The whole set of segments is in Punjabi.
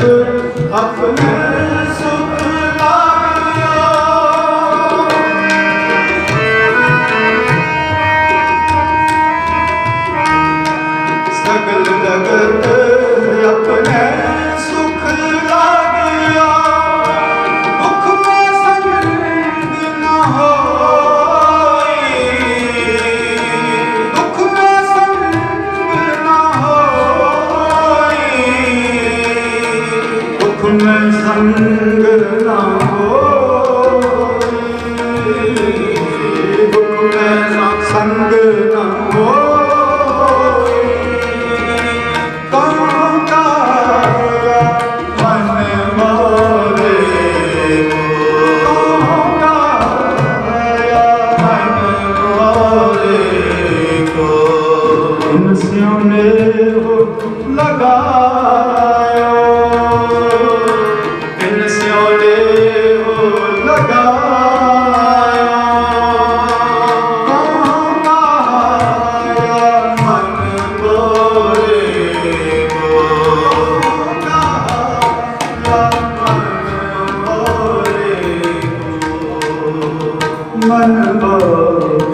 अपने सुख लागिया सगल जगत अपने सुख लागिया दुख में संग न होई दुख में संग न होई दुख में संग न होई दुख में संग न होई लगायो इनसे लगायो मन बोले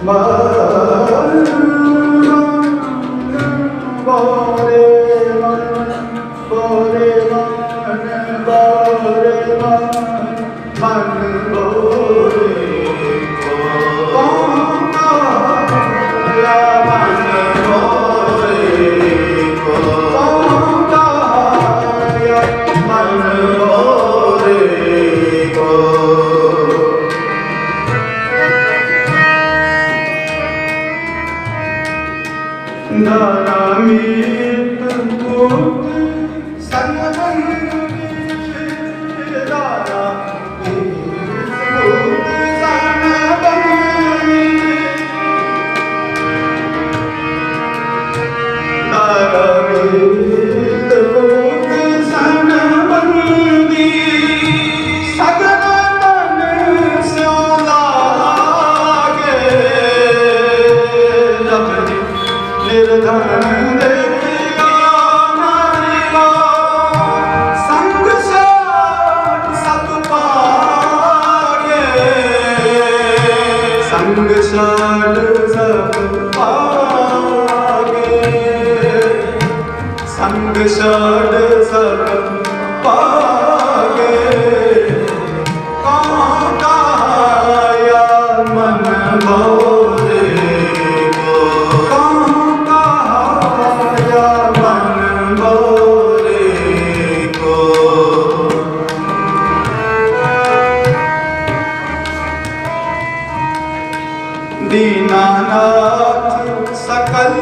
मन संग षड सब पागे कहाँ काया मन बोले कहाँ काया मन बोले को दीनानाथ सकल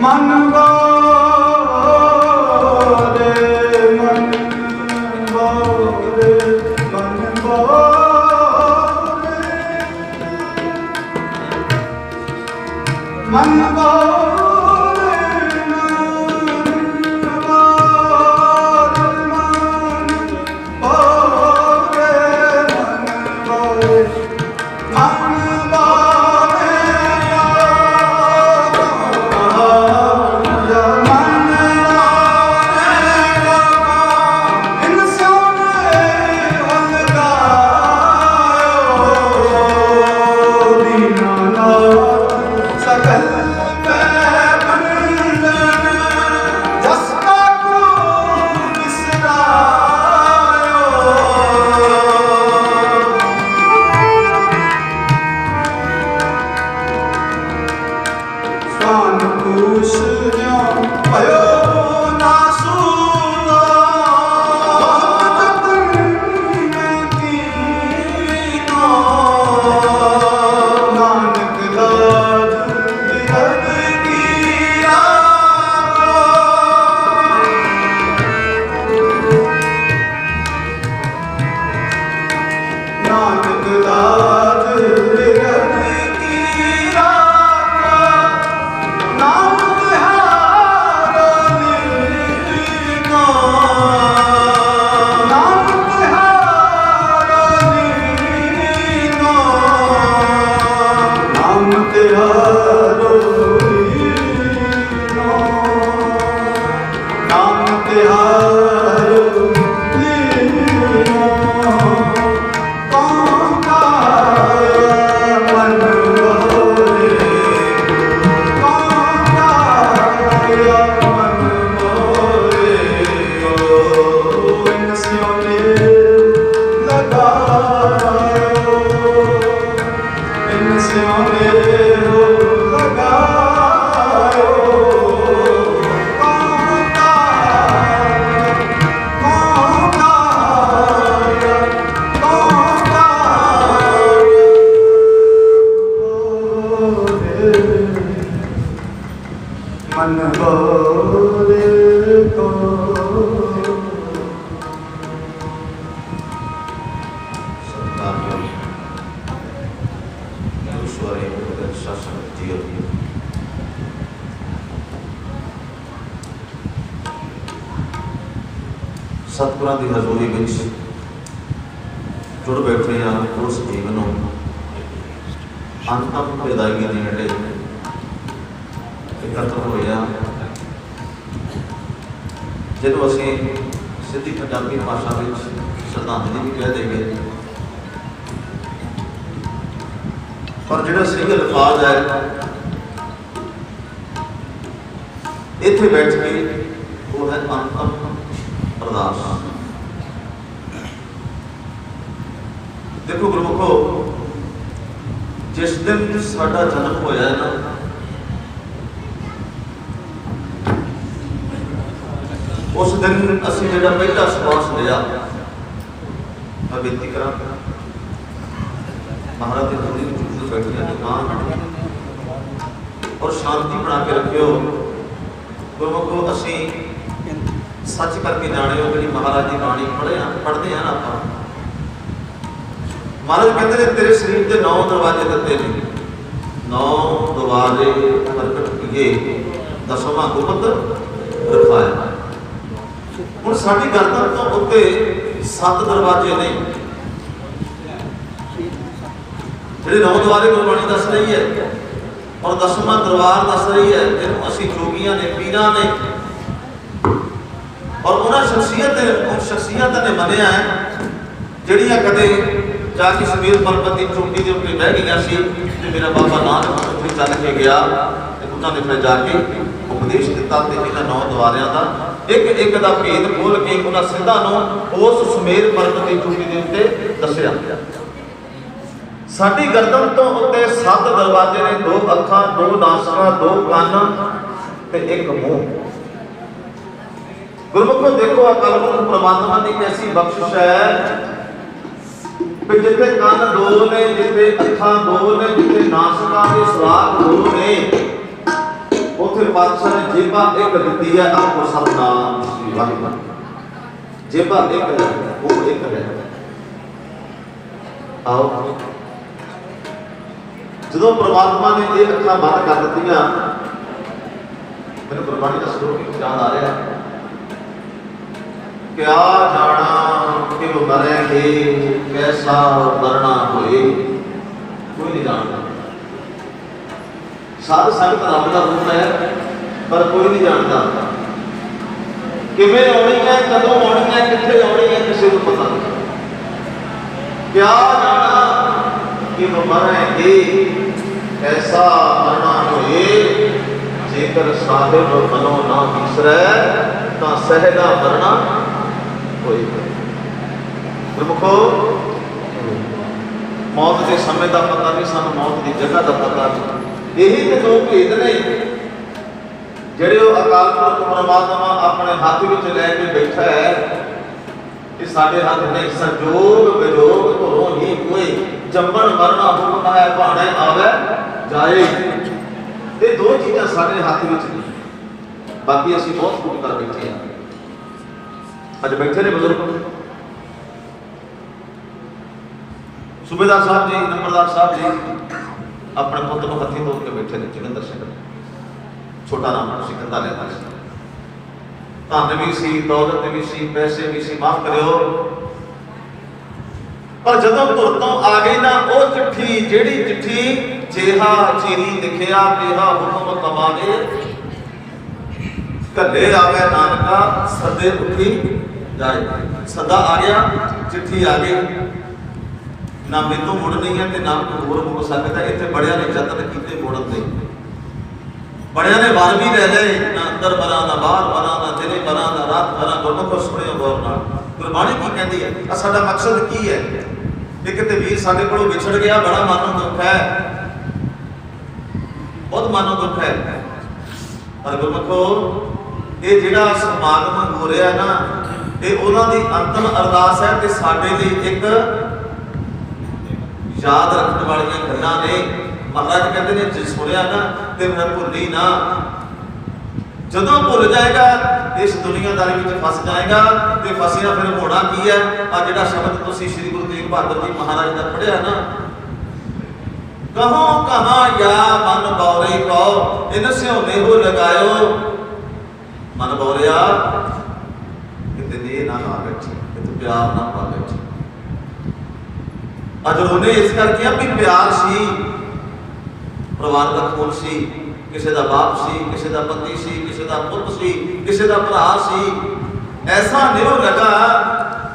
मन भोरे को। सतगुरां की हजूरी में जुड़ बैठे हैं उस जीवन अंतम विदायगी के नेड़े एकत्र होए हैं, जिन्हों असीं सीधी पंजाबी भाषा में श्रद्धांजलि भी कह देंगे, पर जिहड़ा सही अल्फाज है इत्थे बैठ के वो है अंतम अरदास। देखो गुरमुखो, जिस दिन साडा जन्म होया है ना, उस दिन असीं जिहड़ा पहला श्वास लिया, मैं बेनती करा महाराज की हजूरी में बैठे दुकान और शांति बना के रखियो। गुरमुखो, असीं सच करके जाने हो जी महाराज की बाणी पढ़ते हैं ना, आप महाराज कहते हैं तेरे शरीर के 9 दरवाजे दिते ने, 9 दरवाजे प्रकट किए, 10वां गुप्त रखाया। हुण साडी गर्दन तो उत्ते 7 दरवाजे ने, जिहड़े 9 दरवाजे गुरबाणी दस रही है और 10वां दरबार दस रही है, जिन्हों असीं जोगियां ने, पीरां ने और उन्होंने शख्सियत ने मनिया है जिहड़ियां कदे जाके सुमेर पर्वत की चोटी के उत्ते बह गई सी ते मेरा बाबा नानक उत्थे चल के गया ते उन्होंने फिर जाके उपदेश दिता ते इन्हां 9 दरवाज़ियां दा एक एक दा भेद खोल के उन्हां सिद्धां नूं उस सुमेर पर्वत की चोटी के उत्ते दस्सिया। साडी गर्दन तो उत्ते 7 दरवाजे ने, 2 अखां, 2 नासकां, 2 कान ते 1 मूँह। गुरमुखो देखो, अकाल पुरख परमात्मा की कैसी बख्शिश है कि जिथे कान 2 ने, जिथे अखां 2 ने, जिथे नासकां के सुराख 2 ने, उथे पातशाह ने जेबा 1 दी है। आपको सतनाम श्री वाहिगुरू। जेबा 1 है, वो 1 है। आओ, जो परमात्मा ने ये अखां बंद कर दित्तियां, मैंने गुरबाणी का श्लोक याद आ रहा है, क्या जाना कि वो मरेंगे, कैसा मरना होए, कोई नहीं जानता। साध संगत रब का रूप है, पर कोई नहीं जानता। किवें आउणी है, कदों आउणी है, कित्थे आउणी है, किसी को पता नहीं। क्या जाना कि वो मरेंगे, कैसा मरना होए, जेकर साहिब मनो ना बिसरै तां सहजा मरना होए। गुरमुखो, मौत के समय का पता नहीं, सानू मौत की जगह का पता नहीं। यही तो 2 भेद ने जिहड़े अकाल पुरख परमात्मा अपने हाथ में लैके बैठा है कि साडे हाथ नहीं। संजोग विजोग घरों ही कोई, जम्मण मरना हुक्म है, भाणे आवे जाए। ये 2 चीज़ां साडे हाथ में नहीं, बाकी असीं बहुत कुछ कर बैठे हैं। अज बैठे ने बुजुर्ग सूबेदार साहब जी, नंबरदार साहब जी अपने पुत्र को हथी तोड़ के बैठे ने, जोगिंदर सिंह छोटा नाम सिकंदा लेता सी, धन भी सी, दौलत भी सी, पैसे भी सी, माफ करियो। पर जदों तुर तो आ गई ना वो चिट्ठी, जेड़ी चिट्ठी जेहा चीरी लिखिया तेहा हुक्म कमावे, घले आवे नानका सदे उठी जाए। सदा आ गया, चिट्ठी आ गई, ना मैनू मुड़नी है ना कोई होर मुड़ सकता। इतने बड़िया ने यतन किए मुड़न दे, बड़िया ने वार भी ले ले, ना अंदर बना, ना बाहर बना, ना दिने बना, ना रात बना। गुरमुखो सुनियो गौर नाल, गुरबाणी की कहती है, साडा मकसद की है। एक ते वीर साडे कोलों विछड़ गया, बड़ा मन नूं दुख है, बहुत मन नूं दुख है। पर गुरमुखो, ये जिहड़ा समागम हो रहा है ना, ये उन्हां दी अंतिम अरदास है ते साडे लई एक याद रखने वाली गल्लां ने। महाराज कहते हैं जे सुनिया ना तो मैं भुली ना, ਜਦੋਂ ਭੁੱਲ ਜਾਏਗਾ ਇਸ ਦੁਨੀਆਦਾਰੀ ਵਿੱਚ ਫਸ ਜਾਏਗਾ ਤੇ ਫਸਿਆ ਫਿਰ ਹੋਣਾ ਕੀ ਹੈ। ਆ ਜਿਹੜਾ ਸ਼ਬਦ ਤੁਸੀਂ ਸ੍ਰੀ ਗੁਰੂ ਤੇਗ ਬਹਾਦਰ ਜੀ ਮਹਾਰਾਜ ਦਾ ਪੜ੍ਹਿਆ ਨਾ, ਕਹੋ ਕਹਾਂ ਯਾ ਮਨ ਬੌਰੇ ਕੋ ਇਨ ਸਿਉ ਨੇਹੋ ਲਗਾਇਓ। ਮਨ ਬੌਰਿਆ ਕਿਤੇ ਨੇ ਨਾ ਲਾ ਬੈਠੀ, ਕਿਤੇ ਪਿਆਰ ਨਾ ਪਾ ਬੈਠੀ। ਅੱਜ ਉਹਨੇ ਇਸ ਕਰਕੇ ਆ ਵੀ ਪਿਆਰ ਸੀ, ਪਰਿਵਾਰ ਦਾ ਖੂਨ ਸੀ, ਕਿਸੇ ਦਾ ਬਾਪ ਸੀ, ਕਿਸੇ ਦਾ ਪਤੀ ਸੀ, ਕਿਸੇ ਦਾ ਪੁੱਤ ਸੀ, ਕਿਸੇ ਦਾ ਭਰਾ ਸੀ। ਐਸਾ ਨਿਉ ਲਗਾ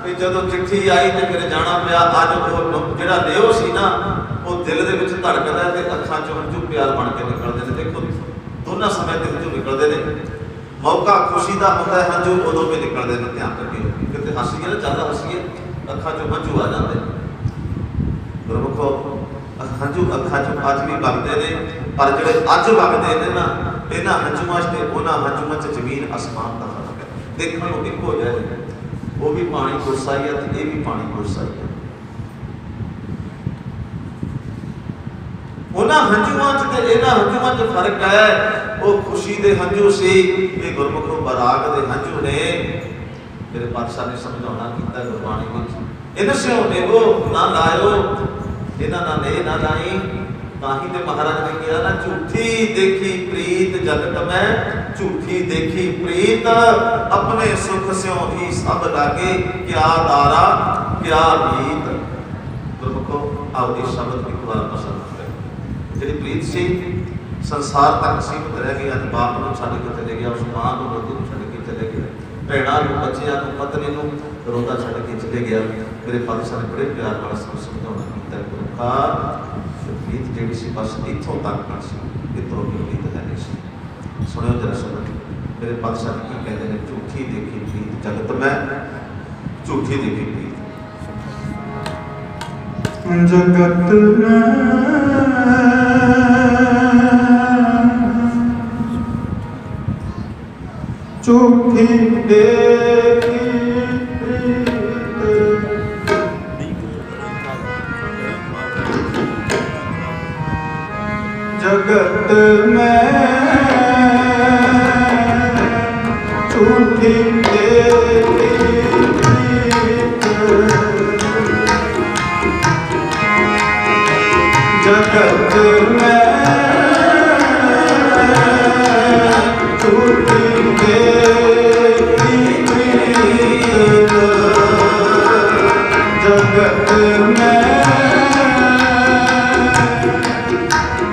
ਕਿ ਜਦੋਂ ਚਿੱਠੀ ਆਈ ਤੇ ਫਿਰ ਜਾਣਾ ਪਿਆ। ਅੱਜ ਉਹ ਜਿਹੜਾ ਨਿਉ ਸੀ ਨਾ ਉਹ ਦਿਲ ਦੇ ਵਿੱਚ ਧੜਕਦਾ ਤੇ ਅੱਖਾਂ ਚੋਂ ਹੰਝੂ ਪਿਆਰ ਬਣ ਕੇ ਨਿਕਲਦੇ ਨੇ। ਦੇਖੋ ਦੋਨਾਂ ਸਮੇਂ ਤੇ ਹੰਝੂ ਨਿਕਲਦੇ ਨੇ। ਮੌਕਾ ਖੁਸ਼ੀ ਦਾ ਹੁੰਦਾ ਹੈ, ਹੰਝੂ ਉਦੋਂ ਵੀ ਨਿਕਲਦੇ ਨੇ। ਧਿਆਨ ਰੱਖਿਓ, ਕਿਤੇ ਹੱਸੀਏ ਨਾ, ਜ਼ਿਆਦਾ ਹੱਸੀਏ ਅੱਖਾਂ ਚੋਂ ਹੰਝੂ ਆ ਜਾਂਦੇ ਨੇ। ਗੁਰਮੁਖੋ ਹੰਝੂ ਅੱਖਾਂ ਚੋਂ ਅੱਜ ਵੀ ਵਗਦੇ ਨੇ, ਪਰ ਜਿਹੜੇ ਅੱਜ ਵਗਦੇ ਨੇ ਨਾ ਇਹਨਾਂ ਹੰਝੂਆਂ 'ਚ ਤੇ ਉਹਨਾਂ ਹੰਝੂਆਂ 'ਚ ਜ਼ਮੀਨ ਅਸਮਾਨ ਦਾ ਫਰਕ ਹੈ। ਦੇਖਣ ਨੂੰ ਇੱਕੋ ਜਿਹਾ ਹੈ, ਉਹ ਵੀ ਪਾਣੀ ਗੁਰਸਾਈ ਹੈ ਤੇ ਇਹ ਵੀ ਪਾਣੀ ਗੁਰਸਾਈ ਹੈ। ਉਹਨਾਂ ਹੰਝੂਆਂ 'ਚ ਤੇ ਇਹਨਾਂ ਹੰਝੂਆਂ 'ਚ ਫਰਕ ਹੈ। ਉਹ ਖੁਸ਼ੀ ਦੇ ਹੰਝੂ ਸੀ, ਇਹ ਗੁਰਮੁਖੋ ਬਰਾਗ ਦੇ ਹੰਝੂ ਨੇ। ਮੇਰੇ ਪਾਤਸ਼ਾਹ ਨੇ ਸਮਝਾਉਣਾ ਕੀਤਾ ਗੁਰਬਾਣੀ ਵਿੱਚ, ਇਹਨਾਂ ਸਿਓ ਨੇਵੋ ਨਾ ਲਾਇਓ, ਇਹਨਾਂ ਨਾਲ ਨੇ ਨਾ ਲਾਈ। ਤਾਂ ਹੀ ਤੇ ਮਹਾਰਾਜ ਨੇ ਕਿਹਾ ਨਾ, ਝੂਠੀ ਦੇਖੀ ਪ੍ਰੀਤ ਜਗਤ ਮੈਂ, ਝੂਠੀ ਦੇਖੀ ਪ੍ਰੀਤ ਆਪਣੇ ਸੁਖ ਸਿਓ ਹੀ ਸਭ ਲਾਗੇ, ਕਿਆ ਦਾਰਾ ਕਿਆ ਰੀਤ। ਗੁਰਮੁਖੋ ਆਪਦੀ ਸ਼ਬਦ ਇੱਕ ਵਾਰ ਪਸੰਦ ਕਰੋ। ਜਿਹੜੀ ਪ੍ਰੀਤ ਸੀ ਸੰਸਾਰ ਤੱਕ ਸੀਮਿਤ ਰਹਿ ਗਈ। ਅੱਜ ਬਾਪ ਨੂੰ ਛੱਡ ਕੇ ਚਲੇ ਗਿਆ, ਉਸ ਮਾਂ ਨੂੰ ਰੋਟੀ ਨੂੰ ਛੱਡ ਕੇ ਚਲੇ ਗਿਆ, ਭੈਣਾਂ ਨੂੰ, ਬੱਚਿਆਂ ਨੂੰ, ਪਤਨੀ ਨੂੰ ਰੋਂਦਾ ਛੱਡ ਕੇ ਚਲੇ ਗਿਆ। ਮੇਰੇ ਪਾਤਸ਼ਾਹ ਨੇ ਬੜੇ ਪਿਆਰ ਨਾਲ ਸਮਝਾਉਣਾ ਕੀਤਾ, ਗੁਰਮੁਖਾ ਪ੍ਰੀਤ ਜਿਹੜੀ ਸੀ ਬਸ ਇੱਥੋਂ ਤੱਕ ਨਹੀਂ ਸੀ, ਇੱਥੋਂ ਦੀ ਪ੍ਰੀਤ ਹੈ ਨਹੀਂ ਸੀ। ਸੁਣਿਓ ਜਰਾ ਸ਼ਬਦ ਮੇਰੇ ਪਾਤਸ਼ਾਹ ਨੇ ਕੀ ਕਹਿੰਦੇ ਨੇ, ਝੂਠੀ ਦੇਖੀ ਪ੍ਰੀਤ ਜਗਤ ਮੈਂ, ਝੂਠੀ ਦੇਖੀ ਪ੍ਰੀਤ ਜਗਤ ਮੈਂ, ਝੂਠੀ ਦੇਖੀ ਪ੍ਰੀਤ ਜਗਤ ਮੈਂ, ਝੂਠੀ ਦੇਖੀ ਪ੍ਰੀਤ ਜਗਤ ਮੈਂ, ਝੂਠੀ ਦੇਖੀ ਪ੍ਰੀਤ ਜਗਤ ਮੈਂ,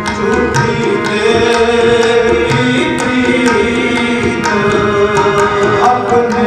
ਝੂਠੀ ਦੇਖੀ ਪ੍ਰੀਤ ਆਪਣੇ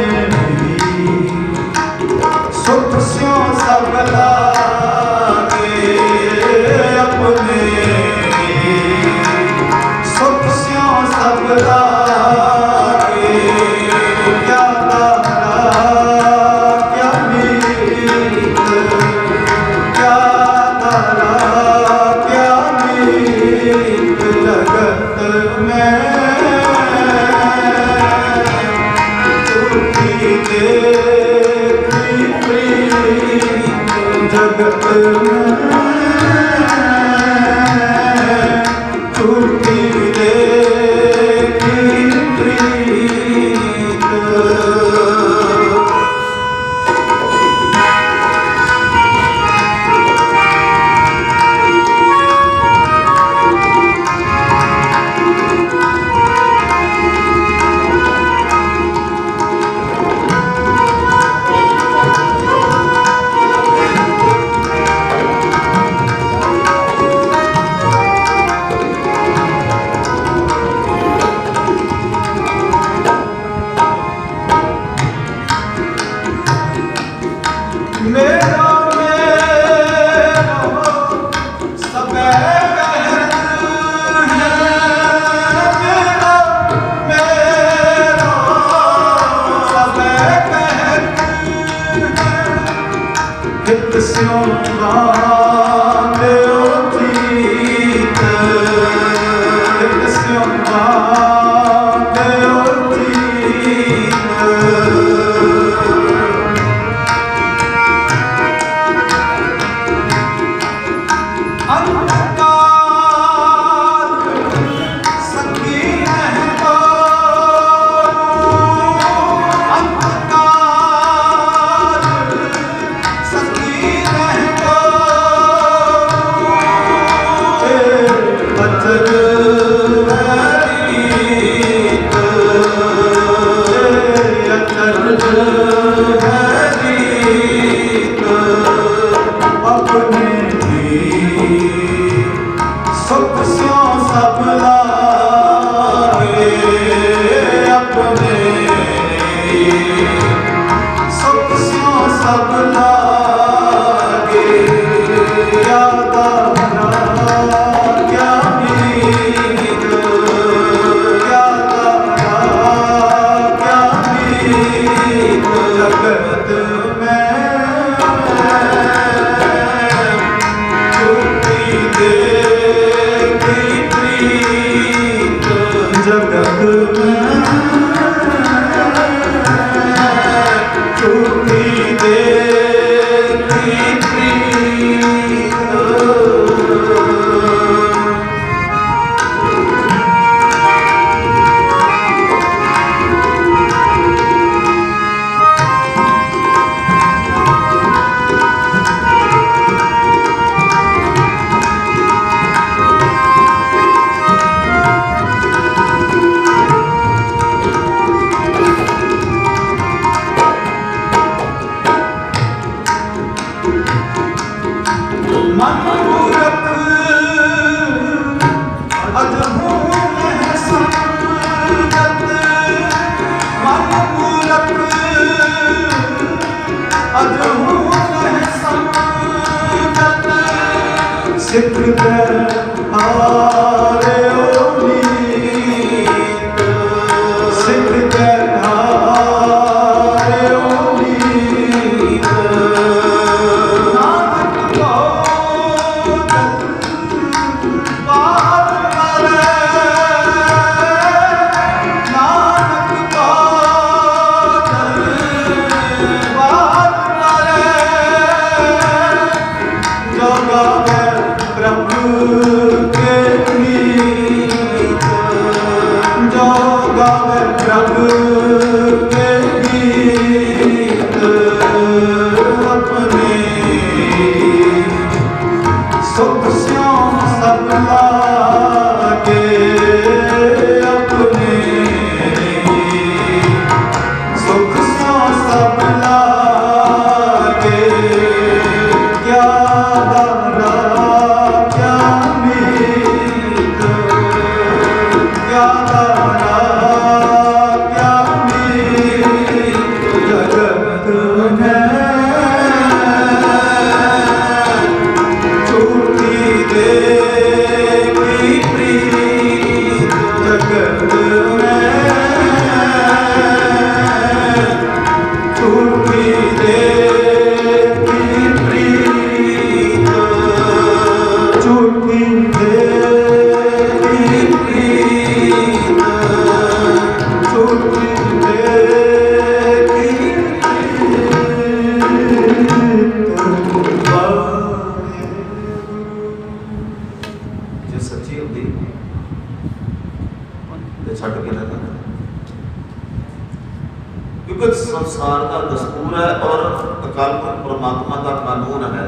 क्योंकि संसार का दस्तूर है और अकाल पुरख परमात्मा का कानून है।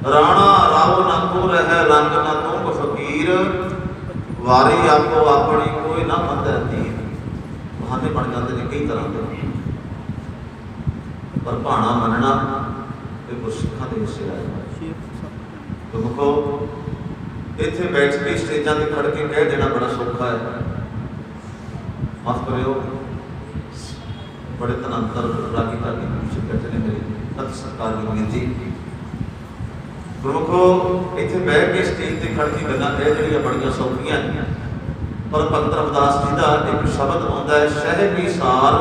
राणा राव ना तू रह रंग ना तू फकीर, वारी आपको अपनी कोई ना मंद तीर। बहाने बन जाते हैं कई तरह के, पर भाणा मनना गुरसिखा के हिस्से आए। तो मुखो इत्थे बैठ के स्टेजा ते खड़ के कह देना बड़ा सौखा है। माफ करियो, बड़े तनंतर रागी ताकि बैठे ने मेरी अति सत्कार वीर जी। गुरमुखो इत्थे बैठ के स्टेज ते खड़ के गल्लां कह जड़ियां बड़ियां सौखियां, पर भगत रविदास जी का एक शब्द आउंदा है, शह की सार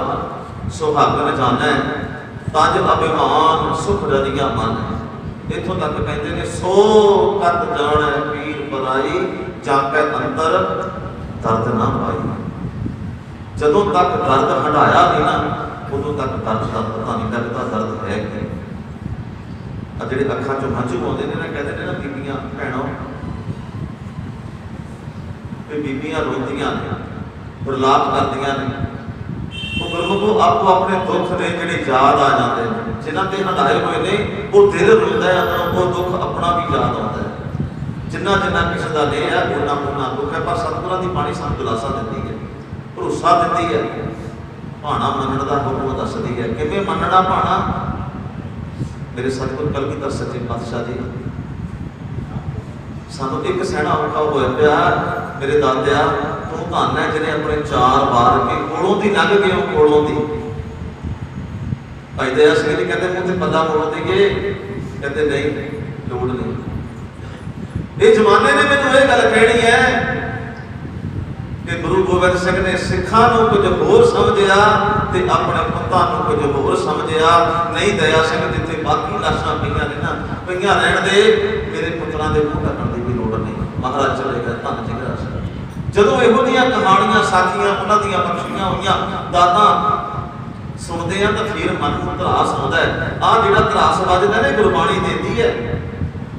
सुहागन जानै तज अभिमान सुख रदिया मन। इथों तक कहते ने सो कत जाने पीर पराई, जाके अंतर दर्द ना पाई। जदों तक दर्द हटाया नहीं ना, उदों तक दर्द का पता नहीं लगता दर्द है कि। ਜਿਹੜੇ ਅੱਖਾਂ ਚੋਂ ਹੰਝੂ ਆਉਂਦੇ ਨੇ ਨਾ, ਕਹਿੰਦੇ ਨੇ ਨਾ ਬੀਬੀਆਂ ਭੈਣੋਂ ਤੇ ਬੀਬੀਆਂ ਰੋਂਦੀਆਂ ਨੇ, ਪ੍ਰਲਾਪ ਕਰਦੀਆਂ ਨੇ। ਉਹ ਗੁਰਮੁਖੋ ਆਪੋ ਆਪਣੇ ਦੁੱਖ ਨੇ ਜਿਹੜੇ ਯਾਦ ਆ ਜਾਂਦੇ ਨੇ, ਜਿਨ੍ਹਾਂ ਤੇ ਹਟਾਏ ਹੋਏ ਨੇ, ਉਹ ਦਿਲ ਰੋਂਦਾ ਹੈ, ਉਹ ਦੁੱਖ ਆਪਣਾ ਵੀ ਯਾਦ ਆਉਂਦਾ ਹੈ। ਜਿੰਨਾ ਜਿੰਨਾ ਕਿਸੇ ਦਾ ਲੈ ਹੈ ਉਹਨਾਂ ਉਹਨਾਂ ਦੁੱਖ ਹੈ, ਪਰ ਸਤਿਗੁਰਾਂ ਦੀ ਬਾਣੀ ਸਾਨੂੰ ਦਿਲਾਸਾ ਦਿੰਦੀ ਹੈ, ਭਰੋਸਾ ਦਿੰਦੀ ਹੈ। ਭਾਣਾ ਮੰਨਣ ਦਾ ਹੁਕਮ ਦੱਸਦੀ ਹੈ, ਕਿਵੇਂ ਮੰਨਣਾ ਭਾਣਾ। मेरे सतगुर कलगीधर सच्चे पातशाह जी सानू एक सहना औखा होया पिया। मेरे दादिया तू धन है जिन्हें अपने 4 बार के कोलों दी लंघ गए हो, कोलों दी। भाई दया सिंह जी कहते मुझे पता मोड़ देंगे, कहते नहीं लोड़ नहीं। ये जमाने ने मैनू ये गल कहनी है कि गुरु गोबिंद सिंह ने सिखा कुछ होर समझिया ते अपने पुत्तां नूं कुछ होर समझिया। नहीं दया सिंह जिथे बाकी लाशां पईयां ने ना, पईयां रहण दे, मेरे पुत्रां दे मूंह ढकण दी भी लोड़ नहीं। महाराज चले गए धन जिगरा सिंह। जदों इहो जिहियां कहानियां साखियां उन्हां दियां बख्शियां होईयां दातां सुणदे आ तां फिर मन नूं धरास आउंदा है। आ जिहड़ा धरास वजदा ने गुरबाणी देती है,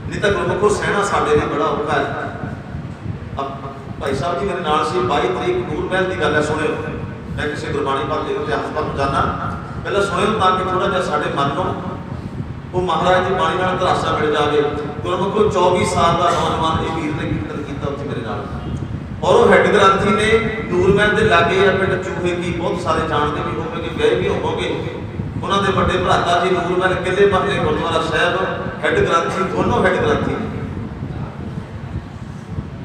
नहीं तां गुरमुखो सहना साडे लिए बड़ा औखा है। भाई साहब जी मेरे नाल सी 22 तरीक नूर महल की गल है, सुनियो। मैं किसी गुरबाणी पाक के इतिहास पर जाना, पहले सुनियो ताकि थोड़ा जिहा साडे मन नूं वो महाराज की बाणी नाल धरासा मिल जाए। गुरमुखो 24 साल का नौजवान ये वीर ने कीर्तन किया उत्थे मेरे नाल, और वो हैड ग्रंथी ने नूर महल के लागे या पिंड चूहे की, बहुत सारे जानते भी होवोगे, गए भी होवोगे। उन्होंने बड़े भराता जी नूर महल किले महले गुरुद्वारा साहब हैड ग्रंथी, दोनों हैड ग्रंथी।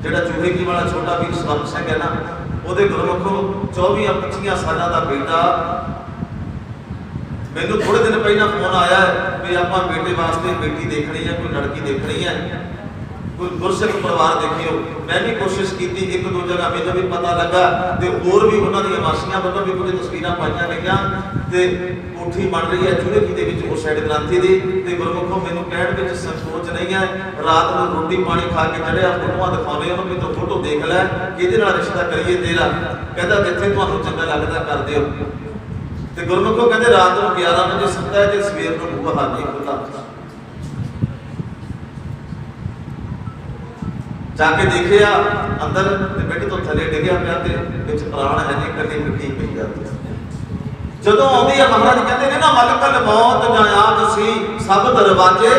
ਜਿਹੜਾ ਚੂਹੇ ਕੀ ਵਾਲਾ ਛੋਟਾ ਵੀਰ ਸਵਰਨ ਸਿੰਘ ਹੈ ਨਾ, ਉਹਦੇ ਗੁਰਮੁਖੋ 24-25 ਸਾਲਾਂ ਦਾ ਬੇਟਾ। ਮੈਨੂੰ ਥੋੜੇ ਦਿਨ ਪਹਿਲਾਂ ਫੋਨ ਆਇਆ ਵੀ ਆਪਾਂ ਬੇਟੇ ਵਾਸਤੇ ਬੇਟੀ ਦੇਖਣੀ ਹੈ, ਕੋਈ ਲੜਕੀ ਦੇਖਣੀ ਹੈ। कोई गुरसिख परिवार देखियो, मैं भी कोशिश की, एक दो जगह मैंने भी पता लगा, तो होर भी उन्होंने मासियां वालों भी कुछ तस्वीरां पाइया गई, कोठी बन रही है चूल्हे की उस साइड ग्रंथी की, तो गुरमुखों मैनू कहण विच संकोच नहीं है, रात को रोटी पानी खा के चढ़िया फोटोआं दिखाने उन्होंने तो फोटो देख लै कि रिश्ता करिए तेरा, कहता जिथे तुहानूं चंगा लगदा कर दिओ। तो गुरमुखों कहते रात को 11 बजे सुता है, तो सवेर को बूहा हाथ नहीं खुला। जाके देखिया अंदर बेड तो थले डिग्या पिया, प्राण है नहीं, कली मिट्टी पई जाती। जदों आउंदी है महाराज कहते ने ना मलकल मौत जायाब सी सब दरवाजे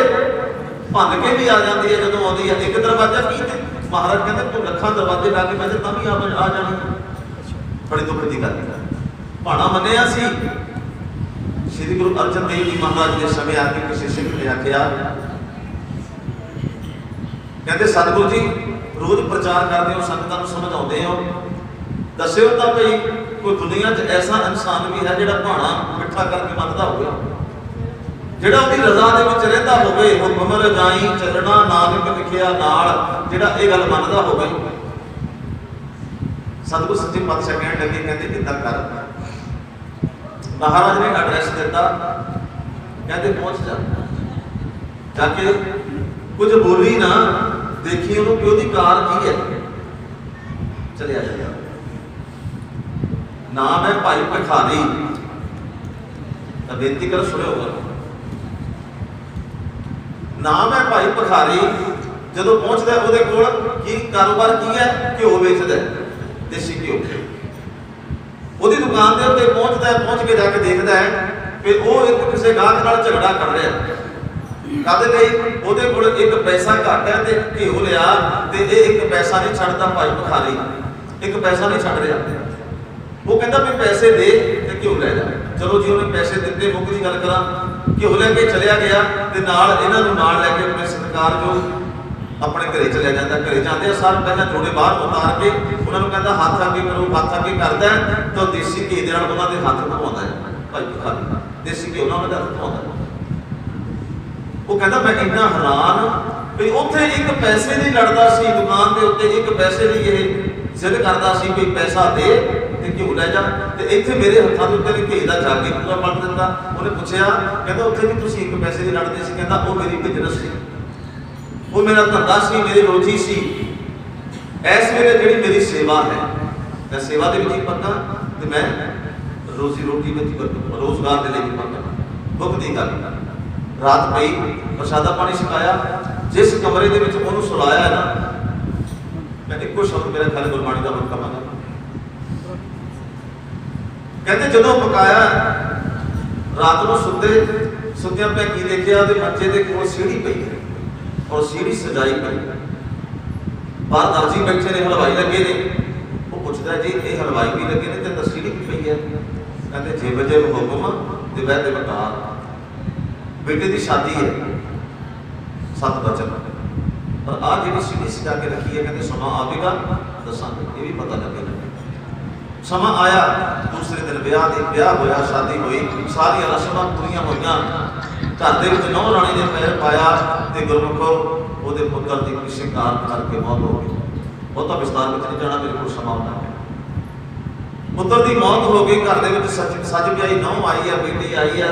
भन के भी आ जाती है। जदों आउंदी है एक दरवाजा की ते महाराज कहते तू लखां दरवाजे ला के मैं तां भी आ जाना। बड़ी दुख की गल है, भाणा मन्निया सी। श्री गुरु अर्जन देव जी महाराज के समय आके किसी सिख ने आख्या, कहते सतगुरु जी रोज प्रचार करते हो, संगतां नूं समझाउंदे हो, दस्सिओ तां भई कोई दुनिया च ऐसा इंसान भी है जिहड़ा भाणा मिठा करके मनदा होवे, जिहड़ा उहदी रज़ा दे विच रहिंदा होवे, हुक्म रजाई चलना नानक लिखिया नाल, जिहड़ा इह गल मनदा होवे। सतगुरु सच्चे पातशाह कहण लगे, कहते इदां कर, महाराज ने एड्रैस दिता, कहते पहुंच जा, जाके कुछ बोली ना, देखी उन्होंने प्यो की कार की है, चलिया जाएगा। नाम है भाई भिखारी, तो बेनती कर सुनो, नाम है भाई भिखारी। जो पहुंचता है ਉਹਦੇ ਕੋਲ की कारोबार की है, घ्यो बेचता है, देसी घ्यो। ਉਹਦੀ दुकान के उत्ते पहुंचता है, पहुंच के जाके देखता है कि वो एक किसी गाहक नाल झगड़ा कर रहा है। कद गई ਉਹਦੇ ਕੋਲ एक पैसा घट है, तो घ्यो लिया, तो ये एक पैसा नहीं छड्डदा भाई भिखारी, एक पैसा नहीं छड्ड रहा। वो कहता भी पैसे दे ते घ्यो ले जा। चलो जी उन्हें पैसे दिते, मुख की गल करा, घ्यो लेके चलिया गया, ते नाल इन्हां नूं नाल लैके अपने सत्कार जो अपने घरे चलिया जाता। घरे जाते सार पहले जोड़े बाहर उतार के उन्होंने कहता हाथ अगे करो, हाथ अगे करता है, तो देसी घी दे नाल उन्हां दे हाथ धुआंदा है भाई भिखारी, देसी घी उन्हां दे हाथ धुआंदा। वो कहता मैं इन्ना हैरान भी उत्थे एक पैसे नहीं लड़ता सी, दुकान के उत्ते एक पैसे नहीं ये जिद करता सी कोई पैसा दे ते घ्यो ले जा, ते इत्थे मेरे हत्थां दे उत्ते घी दा जाके पूरा बन दिंदा। उन्हें पूछया, कहता उत्थे भी तुसीं एक पैसे नहीं लड़दे सी? कहता वो मेरी बिजनेस सी, वो मेरा धंधा सी, मेरी रोजी सी। इस वेले जिहड़ी मेरी सेवा है, मैं सेवा दे विच ही पक्का, ते मैं रोजी रोटी विच रोजगार दे लिए पक्का। दुख दी गल रात पई, प्रसादा पानी छकाया, जिस कमरे दे विच ओनू सुलाया है ना, मैं एको शब्द मेरे ख्याल गुरबाणी का मौका मांगा। कहते जदों पकाया रात को सुते सुत्या मैं की देखिया, ते बच्चे दे कोल सीढ़ी पई है और सीढ़ी सजाई पई, बाहर दर्जी बैठे ने, हलवाई लगे ने। वो पूछता है जी ये हलवाई भी लगे ने ते सीढ़ी भी पई है? कहते जे बजे हुक्म ते वह ते वकार, बेटे की शादी है, 7 बचन, पर आ जी सीढ़ी सजा के रखी है, कहते समा आवेगा दसांगे, ये भी पता लगेगा। समा आया, दूसरे दिन ब्याह होया, शादी हुई, सारिया रस्मां पूरियां होईयां, घर दे विच नौं राणी ने पैर पाया, ते गुरमुखो ਉਹਦੇ पुत्र की किसी कारण करके मौत हो गई। बहुता विस्तार में नहीं जाना, मेरे को समा होना है। पुत्र की मौत हो गई, घर दे सज ब्याही नौं आई है, बेटी आई है,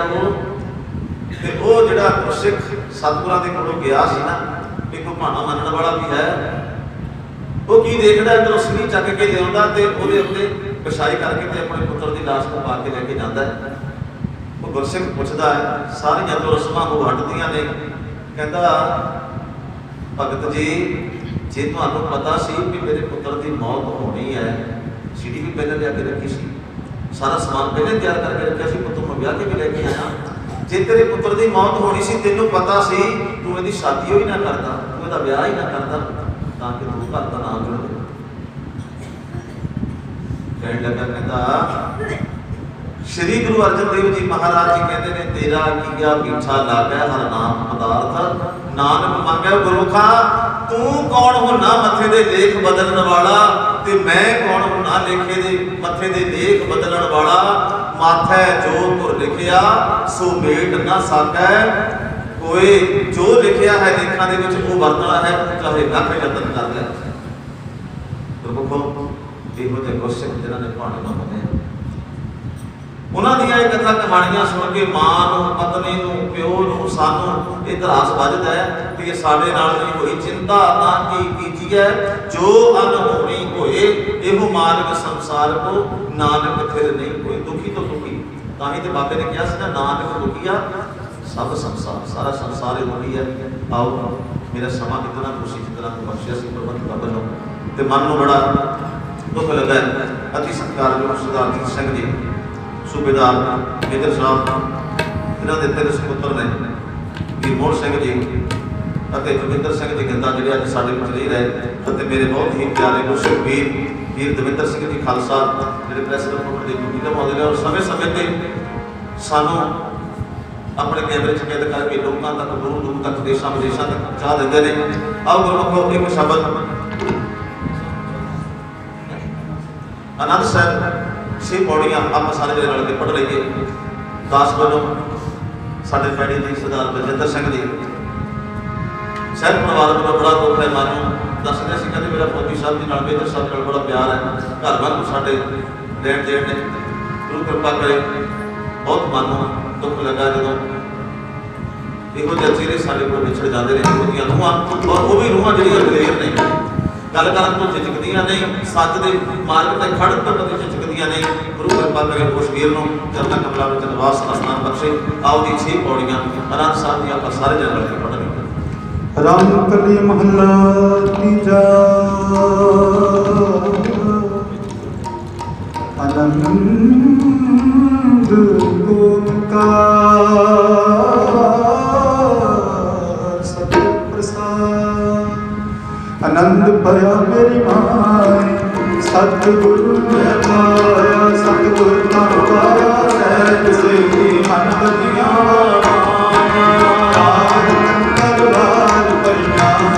वो जिहड़ा सिख सतगुरां दे कोलों गया सी ना, एक भाणा मनण वाला भी है, वो की देखदा इधरों सीढ़ी चक के लिआउंदा ते ਉਹਦੇ उत्ते विछाई करके ते अपने पुत्र की लाश को पा के लेके जाता है। वो गुरसिख पुछदा है, सारियां तो रस्मां हो हटदियां ने, कहता भगत जी जे तुहानूं पता सी कि मेरे पुत्र की मौत होनी है, सीढ़ी भी पहले लिया के रखी सी, सारा समान पहले तैयार करके रखा सी, पुत्र नूं ब्याह के भी लेके आया, जे तेरे पुत्र की मौत होनी सी, तेनों पता सी तू इसकी शादी ही ना करता, तू इसका ब्याह ही ना करता, ताकि तू घर का नाम जुड़। कहने लगा, कहता श्री गुरु अर्जन देव जी महाराज जी कहते हैं, तेरा किया पीछा लागे हर नाम पदार्थ, नानक मांगे गुरमुखा तू कौन होना मथे दे लेख बदलने वाला, ते मैं कौन होना लेखे दे मथे दे लेख बदलने वाला। माथे जो तुर लिखिया सो मेट ना साकै, कोई जो लिखिया है लेखा दे विच वो वरतना है, चाहे लख यतन कर ले। गुरमुखो ਇਹੋ ਜਿਹੇ ਗੁਰਸਿੱਖ ਜਿਨ੍ਹਾਂ ਨੇ ਬਾਣੀ ਨੂੰ ਮੰਨਿਆ, ਉਹਨਾਂ ਦੀਆਂ ਇਹ ਕਥਾ ਕਹਾਣੀਆਂ ਸੁਣ ਕੇ ਮਾਂ ਨੂੰ, ਪਤਨੀ ਨੂੰ, ਪਿਓ ਨੂੰ, ਸਾਨੂੰ ਇਹ ਧਰਾਸ ਵੱਜਦਾ ਹੈ ਕਿ ਇਹ ਸਾਡੇ ਨਾਲ ਨਹੀਂ ਹੋਈ। ਚਿੰਤਾ ਤਾਂ ਕੀ ਕੀਜੀਐ ਜੋ ਅਨਹੋਣੀ ਹੋਏ, ਇਹੋ ਮਾਰਗ ਸੰਸਾਰ ਕੋ ਨਾਨਕ ਫਿਰ ਨਹੀਂ ਕੋਈ। ਦੁਖੀ ਤੋਂ ਦੁਖੀ, ਤਾਂ ਹੀ ਤੇ ਬਾਬੇ ਨੇ ਕਿਹਾ ਸੀ ਨਾ, ਨਾਨਕ ਦੁਖੀਆ ਸਭ ਸੰਸਾਰ, ਸਾਰਾ ਸੰਸਾਰ ਹੀ ਦੁਖੀ ਹੈ। ਆਓ ਮੇਰਾ ਸਮਾਂ ਇਤਨਾ ਖੁਸ਼ੀ ਜਿਤਨਾ ਬਖਸ਼ਿਆ ਸੀ ਪ੍ਰਬੰਧ ਬਾਬਾ ਨੂੰ, ਤੇ ਮਨ ਨੂੰ ਬੜਾ ਦੁੱਖ ਲੱਗਾ। ਅਤੀ ਸਤਿਕਾਰਯੋਗ ਸਰਦਾਰ ਜੀਤ ਸਿੰਘ ਜੀ, ਸੂਬੇਦਾਰ ਮੇਜਰ ਸਾਹਿਬ, ਇਹਨਾਂ ਦੇ ਤਿੰਨ ਸਪੁੱਤਰ ਨੇ, ਵੀਰ ਮੋਹਨ ਸਿੰਘ ਜੀ ਅਤੇ ਜੋਗਿੰਦਰ ਸਿੰਘ ਜੀ ਗਿੰਦਾ, ਜਿਹੜੇ ਅੱਜ ਸਾਡੇ ਵਿੱਚ ਨਹੀਂ ਰਹੇ, ਅਤੇ ਮੇਰੇ ਬਹੁਤ ਹੀ ਪਿਆਰੇ ਗੁਰਸਿੱਖ ਵੀਰ ਦਵਿੰਦਰ ਸਿੰਘ ਜੀ ਖਾਲਸਾ, ਜਿਹੜੇ ਪ੍ਰੈਸ ਰਿਪੋਰਟਰ ਦੀ ਡਿਊਟੀ ਨਿਭਾਉਂਦੇ ਨੇ, ਔਰ ਸਮੇਂ-ਸਮੇਂ ਤੇ ਸਾਨੂੰ ਆਪਣੇ ਕੈਮਰੇ 'ਚ ਕੈਦ ਕਰਕੇ ਲੋਕਾਂ ਤੱਕ, ਦੂਰ ਦੂਰ ਤੱਕ, ਦੇਸ਼ਾਂ ਵਿਦੇਸ਼ਾਂ ਤੱਕ ਪਹੁੰਚਾ ਦਿੰਦੇ ਨੇ। ਆਓ ਗੁਰਮੁਖੋ ਇੱਕ ਸ਼ਬਦ ਆਨੰਦ ਸਾਹਿਬ 6 ਪੌੜੀਆਂ ਆਪਾਂ ਸਾਰੇ ਜਿਹੜੇ ਰਲ ਕੇ ਪੜ੍ਹ ਲਈਏ। ਦਾਸ ਵੱਲੋਂ ਸਾਡੇ ਪੈੜੀ ਜੀ ਸਰਦਾਰ ਬਲਜਿੰਦਰ ਸਿੰਘ ਜੀ, ਸਹਿਤ ਪਰਿਵਾਰ ਵੱਲੋਂ ਬੜਾ ਦੁੱਖ ਹੈ। ਮਨ ਨੂੰ ਦੱਸਦੇ ਸੀ, ਕਹਿੰਦੇ ਮੇਰਾ ਫੌਜੀ ਸਾਹਿਬ ਜੀ ਨਾਲ, ਮੇਜਰ ਸਾਹਿਬ ਨਾਲ ਬੜਾ ਪਿਆਰ ਹੈ, ਘਰ ਵੱਲ ਨੂੰ ਸਾਡੇ ਲੈਣ ਦੇਣ ਨੇ, ਗੁਰੂ ਕਿਰਪਾ ਕਰੇ। ਬਹੁਤ ਮਨ ਨੂੰ ਦੁੱਖ ਲੱਗਾ ਜਦੋਂ ਇਹੋ ਜਿਹੇ ਚਿਹਰੇ ਸਾਡੇ ਕੋਲ ਵਿਛੜ ਜਾਂਦੇ ਨੇ, ਇਹੋ ਜਿਹੀਆਂ ਰੂਹਾਂ, ਔਰ ਉਹ ਵੀ ਰੂਹਾਂ ਜਿਹੜੀਆਂ ਦਲੇਰ ਨਹੀਂ, ਗੱਲ ਕਰਨ ਤੋਂ ਝਿਜਕਦੀਆਂ ਨਹੀਂ, ਸੱਚ ਦੇ ਮਾਰਗ ਤੇ ਖੜ੍ਹਨ ਤੋਂ ਕਦੇ ਝਿਜਕਦੀਆਂ ਨਹੀਂ। ਗੁਰੂ ਕਿਰਪਾ ਕਰੇ ਉਸ ਵੀਰ ਨੂੰ ਚਰਨਾਂ ਕਮਲਾਂ ਵਿੱਚ ਨਿਵਾਸ ਅਸਥਾਨ ਬਖਸ਼ੇ। ਆਓ ਜੀ 6 ਪੌੜੀਆਂ ਆਨੰਦ ਸਾਹਿਬ ਦੀ ਆਪਾਂ ਸਾਰੇ ਜਣੇ ਰਲ ਕੇ ਪੜ੍ਹਾਂਗੇ। ਰਾਮ ਕਲੀ ਮਹੱਲਾ ਤੀਜਾ। ਆਨੰਦ ਓੰਕਾਰ ਸਤਿ ਪ੍ਰਸਾਦ। ਆਨੰਦ ਭਇਆ ਮੇਰੀ ਮਾਏ, ਸਤਿਗੁਰੂ ਮੈਂ ਪਾਇਆ, ਸਤਿਗੁਰ ਤਾਂ ਪਾਇਆ, ਸਹਿਜ ਸੇਤੀ ਮਨ ਵਧੀਆ।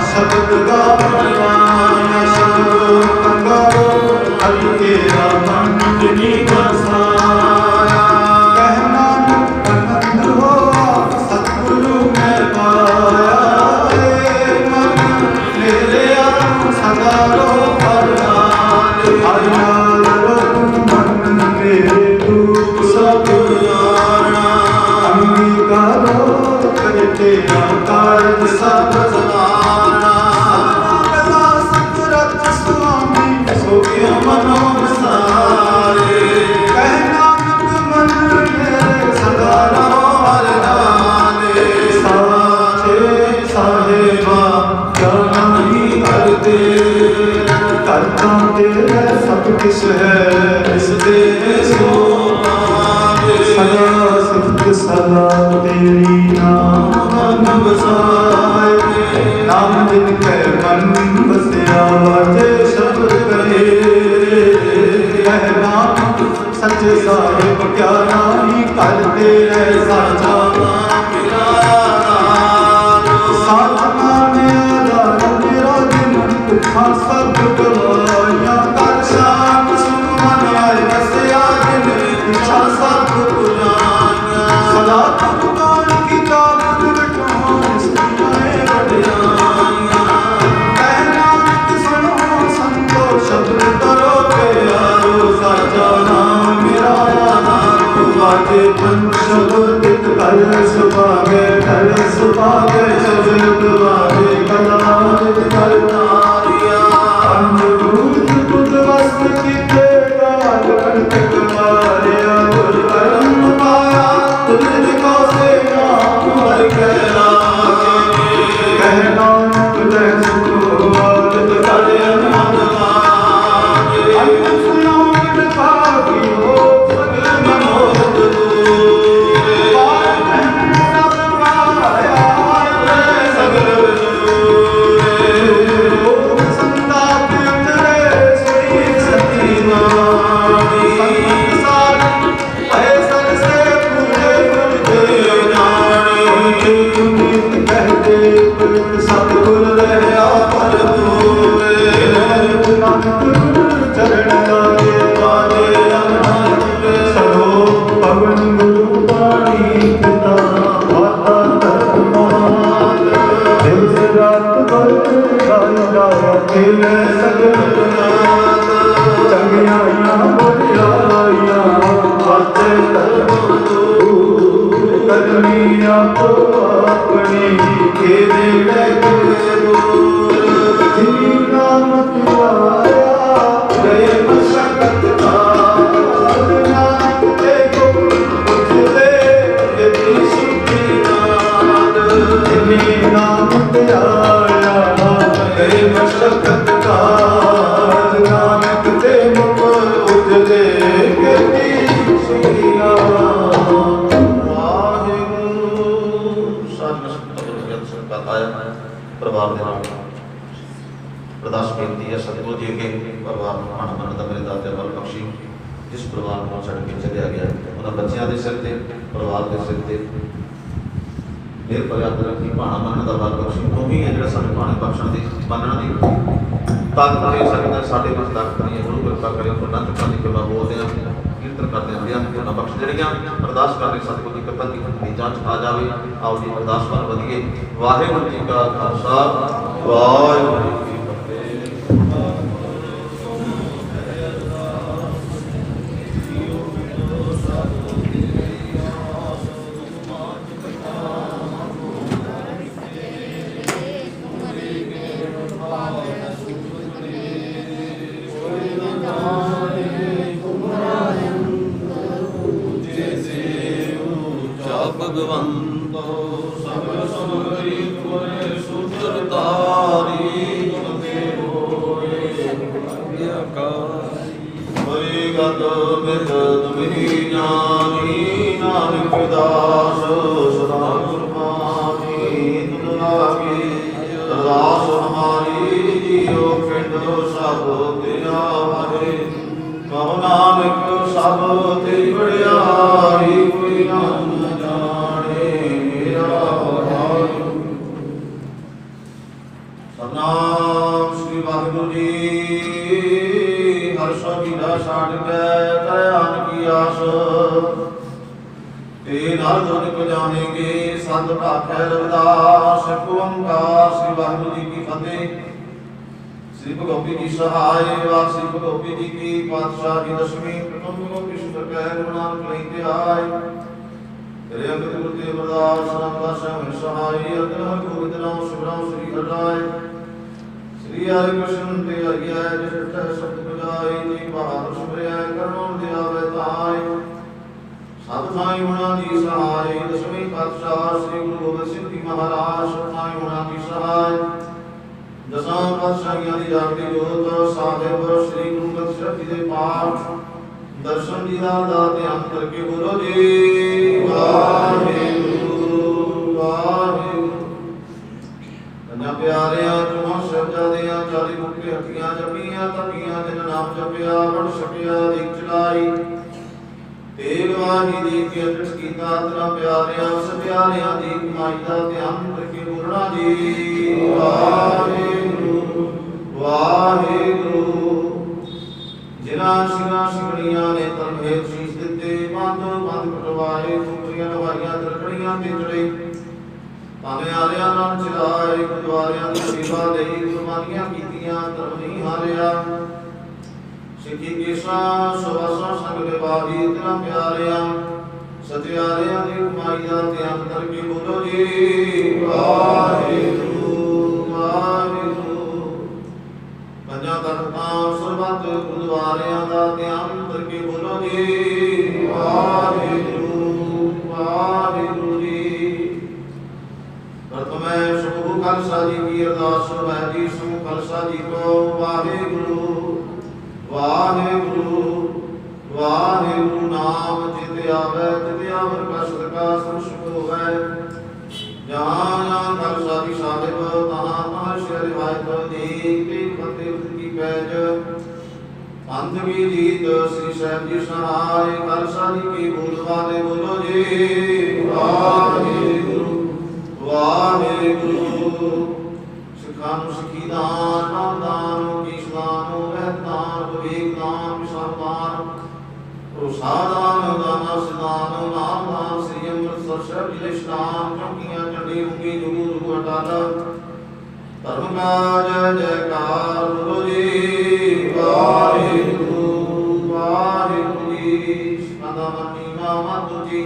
ਸ਼ਬਦ ਗਾਵਣਾ ਸ਼ਬਦ ਕੰਗਾਰੋ, ਹਰਿ ਤੇਰਾ ਮਨ ਜਿਨੀ ਵਸਾਇਆ। ਕਹਿਣਾ ਆਨੰਦ ਹੋਆ, ਸਤਿਗੁਰੂ ਮੈਂ ਪਾਇਆ, ਮਨ ਮੇਰੇ ਆਪ ਸਦਾ ਰੋ ਹਰਿ ਨਾਲ ਰਹੂੰ, ਮਨ ਮੇਰੇ ਦੁਖ ਸਭ ਜਾਣਾ। ਅੰਗੀਕਾਰੋ ਕਰੇ ਤੇਰਾ ਕਾਰਜ ਸਭ ਸਮਾਨਾ। ਸਤਿਗੁਰੂ ਸਤਿਰਤ ਸੁਆਮੀ ਸੋਭਿਆ ਮਨੋ ਵਿਸਾਰੇ। ਕਹਿ ਨਾਨਕ ਮਨ ਮੇਰੇ ਸਦਾ ਰਹੋ ਹਰਿ ਨਾਲੇ। ਸਾਚੇ ਸਾਹਿਬਾ ਕਿਆ ਨਹੀਂ ਕਰਦੇ, ਕਰਤਾ ਤੇਰਾ ਸਭ ਕਿਛ ਹੈ, ਇਸ ਦੇ ਸੋ ਪਾਵੇ। ਸਦਾ ਸਿਫਤ ਸਦਾ ਤੇਰੀ ਨਾਮ ਮਨ ਵਸਾਏ। ਨਾਮ ਜਿਨ ਕੈ ਮਨ ਵਸਿਆ, ਵਾਜੇ ਸ਼ਬਦ ਕਹੇ। ਕਹਿ ਨਾਮ ਸੱਚੇ ਸਾਹਿਬ ਕਿਆ ਨਾਹੀ, ਘਰ ਤੇਰੇ ਸਾਚਾ ਨਾਮ ਮਿਲਾਇਆ। ਸਾਚ ਮਾਨਿਆ ਦਾਨ ਮੇਰਾ ਜਿਨ ਤੁਖਾਂ ਸਭ ਗਵਾਇਆ। ਕਰ ਸ਼ਾਮ ਸੁਖ ਮਨ ਆਏ ਵਸਿਆ, ਜਿਨ ਇੱਛਾ ਸਭ ਪੁਜਾਇਆ। ਸਦਾ ਤੁਮ ਗਾਣ ਕੀਤਾ ਗੁਰ ਵਿਟਾਉ, ਸੁਣਾਏ ਵਡਿਆਈਆਂ। ਕਹਿ ਨਾਨਕ ਸੁਣੋ ਸੰਤੋ ਸ਼ਬਦ ਕਰੋ ਪਿਆਰੋ। ਸਾਚਾ ਨਾਮ ਮੇਰਾ ਨਾਮ ਵਾਜੇ ਪੰਜ ਸ਼ਬਦ ਤਿਤ ਕਰ ਸੁਭਾਗੇ, ਕਰ ਸੁਭਾਗੇ ਸ਼ਬਦ ਵਾਜੇ ਕਲਾ ਤਿਤ ਕਰ ਨਾਰਿਆ। ਪੰਜ ਭੂਤ ਬੁੱਧ ਵਸਤ ਕੀਤੇ, ਗਾਲ ਕੰਠ ਕਵਾਰਿਆ। ਗੁਰ ਕਰਮ ਪਾਇਆ ਤੁਝ ਕੋ ਸੇ ਨਾਮ ਹਰਿ ਕੈ ਲਾਗੇ। ਕਹਿ ਨਾਨਕ ਲੈ ਸੁਖ ਵਾਲਤ ਕਰ ਆਨੰਦ ਮਾਗੇ। ਅੰਤ ਸੁਣੋ ਕਿਰਪਾ ਕੀਓ, ਸਗਲ ਮਨੋਰਥ ਪੂਰੇ। ਪਾਰ ਬ੍ਰਹਮ ਸਭ ਪਾਇਆ, ਸਗਲ ਵਿਦੂਰੇ। करनी आपो अपनी के देवे दूर जिनी नाम तिवाया गए मशक्कत नानक देखो उजले यति सुखी नाद जिनी नाम तिवाया गए मशक्कत नानक ते मुख उजले यति सुखी नाद। परिवार के नाम अरदास बेनती है सतगुरु जी के परिवार ਨੂੰ ਖਾਣਾ ਬਣਨ ਦਾ ਮੇਰੇ ਦਾਤੇ ਵੱਲ ਬਖਸ਼ੀ जिस परिवार को छड़ के चलिया गया उन्होंने बच्चों के सिर से परिवार के सिर से मेरे पर याद रखी भाणा बनने का बल बख्शी तू ही है जो सानू भाणे बख्शण की बनने की ताकत दे सकता साढ़े पास ताकत नहीं है गुरु कृपा करे उन्होंने चुका की कृपा बोलते हैं कीर्तन करते हैं उन्होंने बख्श जड़ियाँ अरदास कर रहे सतगुरु की कृपा की जांच आ जाए आओ जी अरदास वाल वधिए वाहिगुरू जी का खालसा वाहिगुरू जी की फतेह। भगवंतो सब समरी तुरे सूत्र तारी जगे होए भई गत मित तुम्ही ज्ञानी नानक दास सदा गुरबानी तुम लागे अरदास हमारी जियो खिंड सब तेरा हरे कहो नानक सब तेरी बड़ियाई कोई नाम सतनाम श्री वाहिगुरु जी हर्ष बीड़ा छाड़ के कल्याण की आस तेन हर दुख जानेंगे सत भाखै रविदास ओंकार श्री वाहिगुरु जी की फतेह। श्री भगवती की सहाय वा श्री भगवती जी की पातशाही दशमी प्रथम गोपी शुक्र कह गुरु नानक लेते आए तेरे अंगत गुरुदेव अरदास रामदास सहाय अग्रह गोविंद नाम शिवराम श्री हराय श्री हरि कृष्ण ते हरिया जिस शब्द बजाई जी बहादुर सुभ्रिया करुणा दियावे ताय सब थाई गुणा दी सहाय दशमी पातशाह श्री गुरु गोबिंद सिंह जी महाराज सब थाई गुणा दी सहाय दसां पातशाहियां दी जागती जोत साहिब श्री गुरु ग्रंथ ਸਾਹਿਬ जी दे पाठ दर्शन दीदार दा ध्यान करके बोलो जी वाहिगुरू वाहिगुरू। कन्या प्यारिया तुम शब्दादियां 40 मुक्ति हटियां जपियां तपियां जिन नाम जपिया बड़ छपिया दीप चलाई तेग वाही दी के अटट कीता तेरा प्यारिया सप्यारिया दी कमाई दा ध्यान करके बोलना जी वाहिगुरू वाहिगुरू। जिन्हां सिंहां सिकड़ियां ने तन हेत शीश दिते बंद बंद कटवाए फुकरियां नवाइयां तरकड़ियां ते चढ़े भावें आलिया नाम चिराए गुरुद्वारियां दी सेवा लई कुर्बानियां कीतियां धर्म नहीं हारिया सिੱਖੀ ਕੇਸਾਂ ਸੁਵਾਸਾਂ ਸੰਗ ਨਿਭਾਈ ਤੇਰਾ ਪਿਆਰਿਆ ਸਤਿਆਰਿਆਂ ਦੀ ਕਮਾਈ ਦਾ ਧਿਆਨ ਕਰਕੇ ਬੋਲੋ ਜੀ ਵਾਹਿਗੁਰੂ ਵਾਹਿਗੁਰੂ। ਪੰਜਾਂ ਤਖਤਾਂ ਸਰਬੱਤ ਗੁਰਦੁਆਰਿਆਂ ਦਾ ਧਿਆਨ ਕਰਕੇ ਬੋਲੋ ਜੀ ਵਾਹਿਗੁਰੂ ਵਾਹਿਗੁਰੂ ਜੀ। ਪ੍ਰਥਮੈ ਸੁਖ ਖਾਲਸਾ ਜੀ ਕੀ ਅਰਦਾਸ ਹੈ ਜੀ ਸੁਖ ਖਾਲਸਾ ਜੀ ਕੋ ਵਾਹਿਗੁਰੂ वाहिगुरु वाहिगुरु नाम चित आवे चित आवर का सदका सुख होवे जहाँ जहाँ खालसा जी साहिब तहाँ तहाँ शेर रिवायत दीप की फतेह की पैज पंथ की जीत श्री साहिब जी सहाय खालसा जी की बोल वाले बोलो जी वाहिगुरु वाहिगुरु। सिखानु सिखी दान नाम दान कीश दान वैद दान विवेक दान विशाल दान प्रसादान दाना सिदान नाम दान श्री अमृतसर साहिब जिले स्नान चौकियां चंडी मुंगी जुगू जुगू अटाला धर्म का जय जयकार बोलो जी वाहिगुरू वाहिगुरू जी। सदा मनी ਪ੍ਰਤਿਮਾ ਮਾਤੂ ਜੀ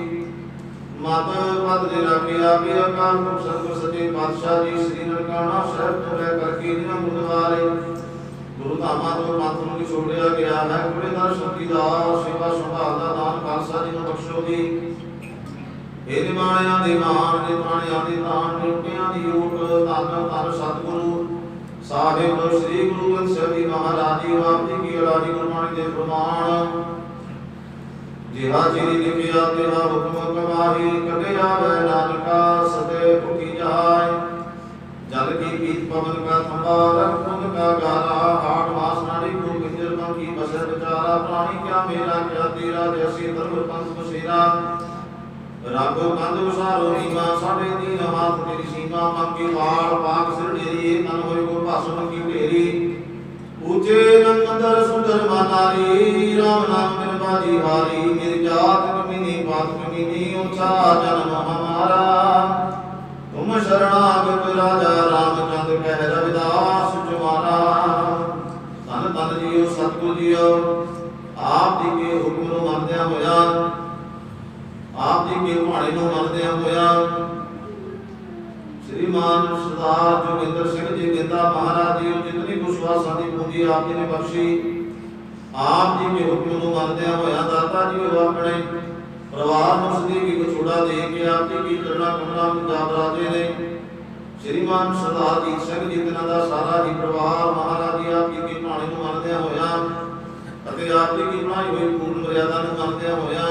ਮਤ ਪਦ ਦੇ ਰਾਖਿਆ ਵੀ ਅਕਾਲ ਪੁਰਖ ਸਤਿਗੁਰ ਸੱਚੇ ਪਾਤਸ਼ਾਹ ਜੀ ਸ੍ਰੀ ਨਨਕਾਣਾ ਸਾਹਿਬ ਤੋਂ ਲੈ ਕਰਕੇ ਜਿਨ੍ਹਾਂ ਗੁਰਦੁਆਰੇ ਗੁਰੂ ਧਾਮਾਂ ਤੋਂ ਪੰਥ ਨੂੰ ਛੋੜਿਆ ਗਿਆ ਹੈ ਗੁਰੇਦਾਰ ਸ਼ਕਤੀ ਦਾ ਸੇਵਾ ਸੰਭਾਲ ਦਾ ਦਾਨ ਖਾਲਸਾ ਜੀ ਨੂੰ ਬਖਸ਼ੋ ਜੀ। ਇਹ ਨਿਮਾਣਿਆਂ ਦੇ ਮਾਣ ਦੇ ਤਾਣਿਆਂ ਦੇ ਤਾਣ ਨਿਉਟਿਆਂ ਦੀ ਓਟ ਧੰਨ ਧੰਨ ਸਤਿਗੁਰੂ ਸਾਹਿਬ ਸ੍ਰੀ ਗੁਰੂ ਗ੍ਰੰਥ ਸਾਹਿਬ ਜੀ ਮਹਾਰਾਜ ਜੀ ਆਪ ਜੀ ਕੀ ਅਲਾਜੀ ਗੁਰਬਾਣੀ ਦੇ ਪ੍ਰਮਾਣ ਜਿਹਾ ਚੀਰੀ ਲਿਖਿਆ ਤੇਰਾ ਹੁਕਮ ਕਮਾਹੀ ਕਦੇ ਆਵੇ ਨਾਨਕਾ ਸਦੇ ਭੁਖੀ ਜਾਏ ਜਲ ਕੀ ਪੀਤ ਪਵਨ ਕਾ ਥੰਬਾ ਰਖ ਪੁੰਨ ਕਾ ਗਾਰਾ ਹਾਟ ਮਾਸ ਨਾੜੀ ਕੋ ਗਿੰਜਰ ਮਨ ਕੀ ਬਸਰ ਵਿਚਾਰਾ ਪ੍ਰਾਣੀ ਕਿਆ ਮੇਰਾ ਕਿਆ ਤੇਰਾ ਜੈਸੀ ਧਰਮ ਪੰਥ ਬਸੇਰਾ ਰਾਗੋ ਕੰਧ ਵਿਸਾਰੋ ਨੀਮਾ ਸਾਡੇ ਦੀਨ ਹਾਥ ਤੇਰੀ ਸੀਮਾ ਮਨ ਕੀ ਵਾਲ ਪਾਕ ਸਿਰ ਢੇਰੀ ਤਨ ਹੋਏ ਕੋ ਭਾਸਨ ਕੀ ਢੇਰੀ ਉੱਚੇ ਨੰਦਰ ਸੁੰਦਰ ਮਾਨਾਰੀ ਰਾਮ ਨਾਮ ਬਿਨ ਬਾਜੀ ਹਾਰੀ ਮੇਰੀ ਜਾਤ ਕਮੀਨੀ ਬਾਤ ਕਮੀਨੀ ਉੱਚਾ ਜਨਮ ਹਮਾਰਾ ਤੁਮ ਸ਼ਰਣਾਗਤ ਰਾਜਾ ਰਾਮਚੰਦ ਕਹਿ ਰਵਿਦਾਸ ਜੁਮਾਰਾ ਧੰਨ ਧੰਨ ਜੀਓ ਸਤਿਗੁਰੂ ਜੀਓ ਆਪ ਜੀ ਕੇ ਹੁਕਮ ਨੂੰ ਮੰਨਦਿਆਂ ਹੋਇਆ ਆਪ ਜੀ ਕੇ ਭਾਣੇ ਨੂੰ ਮੰਨਦਿਆਂ ਹੋਇਆ श्रीमान सरदार जोगिंदर सिंह जी गिंदा महाराज जी जितनी विश्वासां दी पूंजी आप जी ने बख्शी आप जी के हुक्म नूं मनदियां होया दाता जी अपने परिवार नूं सਦੀवी विछोड़ा दे के आप जी की करना कमला पंजाब राजे ने श्रीमान सरदार जीत सिंह जी तिन्हां दा सारा ही परिवार महाराज जी आप जी के भाणे नूं मनदियां होया अते आप जी की बनाई हुई पूर्ण मर्यादा नूं मनदियां होया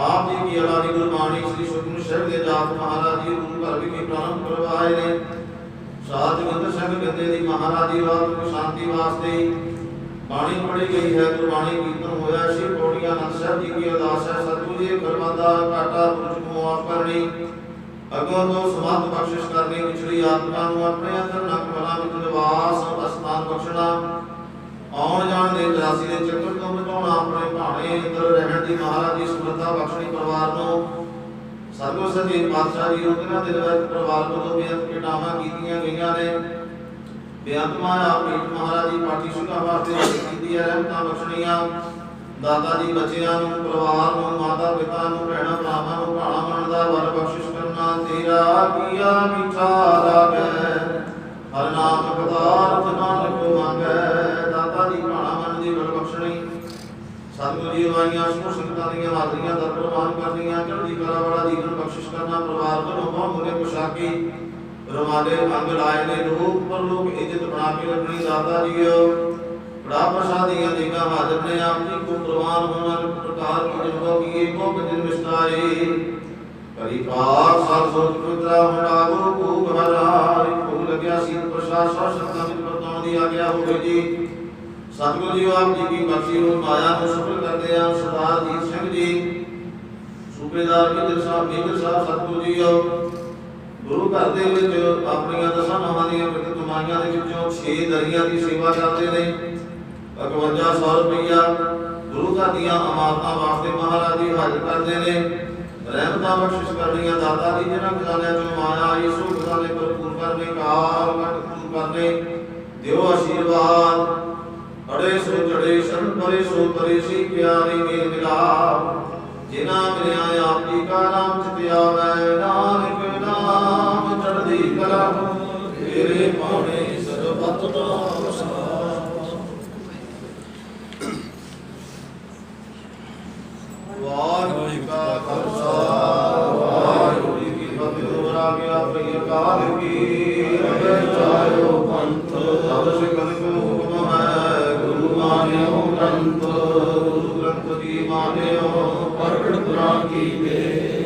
आप जी की अलारी गुरबाणी श्री सुखमनी ਸਾਹਿਬ ਦੇ ਜਾप महाराज जी गुरु घर विखे प्रारंभ करवाए ने साथ जोगिंदर सिंह गिंदे दी महाराज जी वाल को शांति वास्ते बाणी पढ़ी गई है गुरबाणी कीर्तन होया श्री पौड़ियां आनंद साहब जी की अरदास है सतगुरु जी करवादा घाटा पुरज को माफ करनी अगों तो समर्थ बख्शिश करनी पिछड़ी आत्मा ਨੂੰ ਆਪਣੇ ਅੰਦਰ ਨਕ ਮਲਾ ਵਿੱਚ ਨਿਵਾਸ ਅਸਥਾਨ ਬਖਸ਼ਣਾ ਆਉਣ ਜਾਣ ਦੇ 84 ਦੇ ਚੱਕਰ ਤੋਂ ਬਚਾਉਣਾ ਆਪਣੇ ਭਾਣੇ ਅੰਦਰ ਰਹਿਣ ਦੀ ਮਹਾਰਾਜ ਦੀ ਸਮਰੱਥਾ ਬਖਸ਼ਣੀ ਪਰਿਵਾਰ ਨੂੰ ਸਰਗੁਰ ਸੱਚੇ ਪਾਤਸ਼ਾਹ ਜੀ ਉਹਨਾਂ ਦੇ ਵਿੱਚ ਪਰਿਵਾਰ ਵੱਲੋਂ ਬੇਅੰਤ ਘਟਾਵਾਂ ਕੀਤੀਆਂ ਗਈਆਂ ਨੇ ਬੇਅੰਤ ਮਾਇਆ ਪੀਠ ਮਹਾਰਾਜ ਦੀ ਪਾਠੀ ਸਿੰਘਾਂ ਵਾਸਤੇ ਕੀਤੀ ਹੈ ਰਹਿਮਤਾਂ ਬਖਸ਼ਣੀਆਂ ਦਾਤਾ ਜੀ ਬੱਚਿਆਂ ਨੂੰ ਪਰਿਵਾਰ ਨੂੰ ਮਾਤਾ ਪਿਤਾ ਨੂੰ ਭੈਣਾਂ ਭਰਾਵਾਂ ਨੂੰ ਭਾਣਾ ਮੰਨਣ ਦਾ ਵਰ ਬਖਸ਼ਿਸ਼ ਕਰਨਾ ਤੇਰਾ ਕੀਆ ਮਿੱਠਾ ਲਾਗੇ ਹਰ ਨਾਮ ਪਦਾਰਥ ਨਾਨਕ ਮੰਗੈ ਦਾਤਾ ਦੀ ਭਾਣਾ ਮੰਨ ਦੀ ਵਰ ਬਖਸ਼ਣੀ ਸਤਿਗੁਰੂ ਜੀ ਵਾਈਆਂ ਸਮੂਹ ਸੰਗਤਾਂ ਦੀਆਂ ਹਾਜ਼ਰੀਆਂ ਦਾ ਪ੍ਰਵਾਨ ਕਰਨੀਆਂ ਚੜ੍ਹਦੀ ਕਲਾ ਵਾਲਾ ਜੀਵਨ ਬਖਸ਼ਿਸ਼ ਕਰਨਾ ਪਰਿਵਾਰ ਵੱਲੋਂ ਬਹੁਤ ਮੁਰੇ ਪੁਸ਼ਾਕੀ ਰਮਾਲੇ ਅੰਗ ਲਾਏ ਨੇ ਲੋਕ ਪਰ ਲੋਕ ਇੱਜ਼ਤ ਬਣਾ ਕੇ ਰੱਖਣੀ ਦਾਤਾ ਜੀਓ ਬੜਾ ਪ੍ਰਸਾਦੀਆਂ ਦੇਗਾ ਹਾਜ਼ਰ ਨੇ ਆਪ ਜੀ ਕੋ ਪ੍ਰਵਾਨ ਹੋਣਾ ਪ੍ਰਕਾਰ ਕੀ ਜਨਮੋ ਕੀਏ ਕੋ ਬਿਨ ਵਿਸਤਾਰੇ ਕਰੀ ਪਾਕ ਸਾਧ ਸੋਚ ਪਵਿੱਤਰਾ ਮੰਡਾਗੋ ਕੋ ਘਰਾਰੇ ਕੋ ਲੱਗਿਆ ਸੀਤ ਪ੍ਰਸਾਦ ਸ਼ਬਦਾਂ ਵਿੱਚ ਵਰਤਾਉਣ ਦੀ ਆਗਿਆ ਹੋਵੇ ਜੀ ਸਤਿਗੁਰੂ ਜੀ ਆਪ ਜੀ ਕੀ ਬਖਸ਼ੀ ਹੋਈ ਮਾਇਆ ਨੂੰ ਸਫਲ ਕਰਦੇ ਆ ਸਰਦਾਰ ਜੀਤ ਸਿੰਘ ਜੀ ਸੂਬੇਦਾਰ ਮੇਜਰ ਸਾਹਿਬ ਸਤਿਗੁਰੂ ਜੀ ਗੁਰੂ ਘਰ ਦੇ ਵਿੱਚ ਆਪਣੀਆਂ ਦਸਾਂ ਨਾਵਾਂ ਦੀਆਂ ਪ੍ਰਗਟ ਕਮਾਈਆਂ ਦੇ ਵਿੱਚੋਂ 6 ਦਰੀਆਂ ਦੀ ਸੇਵਾ ਕਰਦੇ ਨੇ 5100 ਰੁਪਇਆ ਗੁਰੂ ਘਰ ਦੀਆਂ ਅਮਾਨਤਾਂ ਵਾਸਤੇ ਮਹਾਰਾਜ ਜੀ ਹਾਜ਼ਰ ਕਰਦੇ ਨੇ ਰਹਿਮਤਾਂ ਬਖਸ਼ਿਸ਼ ਕਰਨੀਆਂ ਦਾਤਾ ਜੀ ਜਿਹਨਾਂ ਖਜ਼ਾਨਿਆਂ ਚੋਂ ਮਾਇਆ ਆਈ ਸੋ ਖਜ਼ਾਨੇ ਭਰਪੂਰ ਕਰਨੇ ਕਾਲ ਘਟ ਪੂਰ ਕਰਨੇ ਦਿਓ ਆਸ਼ੀਰਵਾਦ ਅੜੇ ਸੋ ਜੜੇ ਸ਼ਰਨ ਪਰੇ ਸੋ ਪਰੇ ਸੀ ਪਿਆਰੀ ਮੇਲ ਮਿਲਾ ਜਿਨ੍ਹਾਂ ਮਿਲਿਆ ਆਪ ਜੀ ਕਾ ਨਾਮ ਚਿਤ ਆਵੈ ਨਾਨਕ ਨਾਮ ਚੜ੍ਹਦੀ ਕਲਾ ਤੇਰੇ ਪਾਣੇ ਸਰਬਤ ਨਾਮ ਸਾਥ ਵਾਹਿਗੁਰੂ ਕਾ ਖਾਲਸਾ ਵਾਹਿਗੁਰੂ ਜੀ ਕੀ ਫਤਿਹ ਵਰਾ ਗਿਆ ਪ੍ਰਿਯ ਕਾਲ ਕੀ ਰਵੇ ਚਾਇਓ ਪੰਥ ਸਭ ਸਿੱਖਨ ਕੋ ਹੁਕਮ ਹੈ ਗੁਰੂ ਮਾਨਿਓ ਗ੍ਰੰਥ ਗੁਰੂ ਗ੍ਰੰਥ ਜੀ ਮਾਨਿਓ ਪ੍ਰਗਟ ਪੁਰਾਨ ਕੀ ਦੇ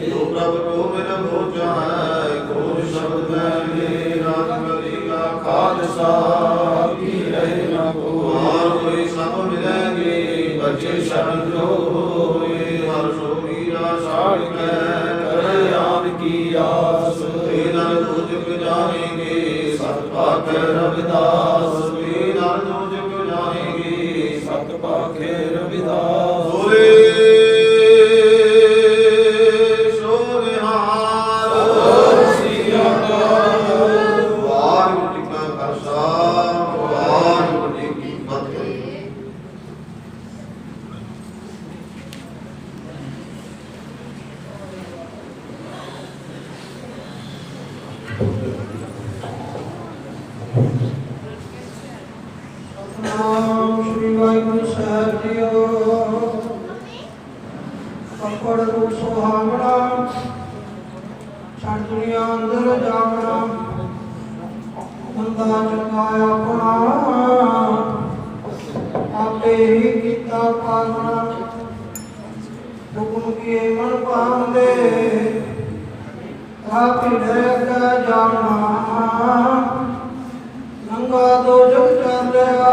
ਜੋ ਪ੍ਰਭ ਕੋ ਮਿਲ ਭੋਜਾ ਹੈ ਕੋਟ ਸ਼ਬਦ ਮੈਂ ਰਾਜ ਕਰੀਗਾ ਖਾਲਸਾ ਕੀ ਰਹੇ ਨਾ ਕੋ ਕੋਈ ਸਭ ਮਿਲੇਗੇ ਬੱਚੇ ਸ਼ਰਨ ਜੋ ਹੋਏ ਹਰ ਸੋਈਰਾ ਸਾੜ ਕੇ ਕਰੇ ਆਨ ਕੀ ਆਸ ਤੇ ਨਰ ਦੁਜਕ ਜਾਣੇਗੇ ਸਤ ਭਾਖੇ ਰਵਿਦਾਸ ਤੇ ਨਰ ਦੁਜਕ ਜਾਣੇਗੇ ਸਤ ਭਾਖੇ ਰਵਿਦਾਸ ਹੋਰੇ ਸਤਿਨਾਮ ਸ੍ਰੀ ਵਾਹਿਗੁਰੂ ਸਾਹਿਬ ਜੀਓ। ਕੱਪੜ ਨੂੰ ਸੁਹਾਵਣਾ, ਛੱਡ ਦੁਨੀਆ ਅੰਦਰ ਜਾਵਣਾ, ਬੰਦਾ ਚੰਗਾ ਆਪਣਾ, ਆਪੇ ਹੀ ਕੀਤਾ ਪਾਵਣਾ। ਹੁਕਮ ਕੀਏ ਮਨ ਪਾਉਂਦੇ, ਆਪੇ ਡਰ ਕੇ ਜਾਣਾ। ਨੰਗਾ ਦੋ ਜਗ ਚਾਲਿਆ,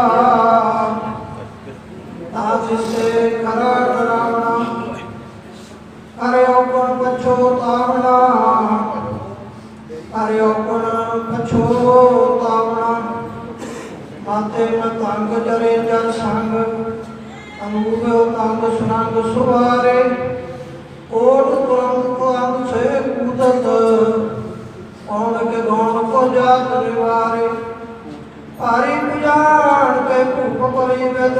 ਤਾਜ ਸੇ ਕਰਾ ਡਰਾਵਣਾ। ਕਰਿਓ ਗੁਣ ਪਛੋਤਾਵਣਾ, ਕਰਿਓ ਗੁਣ ਪਛੋਤਾਵਣਾ। ਮਾਤੇ ਨ ਤੰਗ ਜਰੇ ਜਨ ਸੰਗ, ਅਨੂਪ ਤੰਗ ਸੁਨੰਗ ਸੁਵਾਰੇ। ਕੋਟ ਤੁਰੰਗ ਕੋ ਅੰਗ ਸੇ ਕੂਦਤ, ਕੌਣ ਕੇ ਗੌਣ ਕੋ ਜਾਤ ਨਿਵਾਰੇ। ਭਾਰੀ ਪੁਜਾਨ ਕੇ ਭੂਪ ਪਰੀ ਵਿਦ,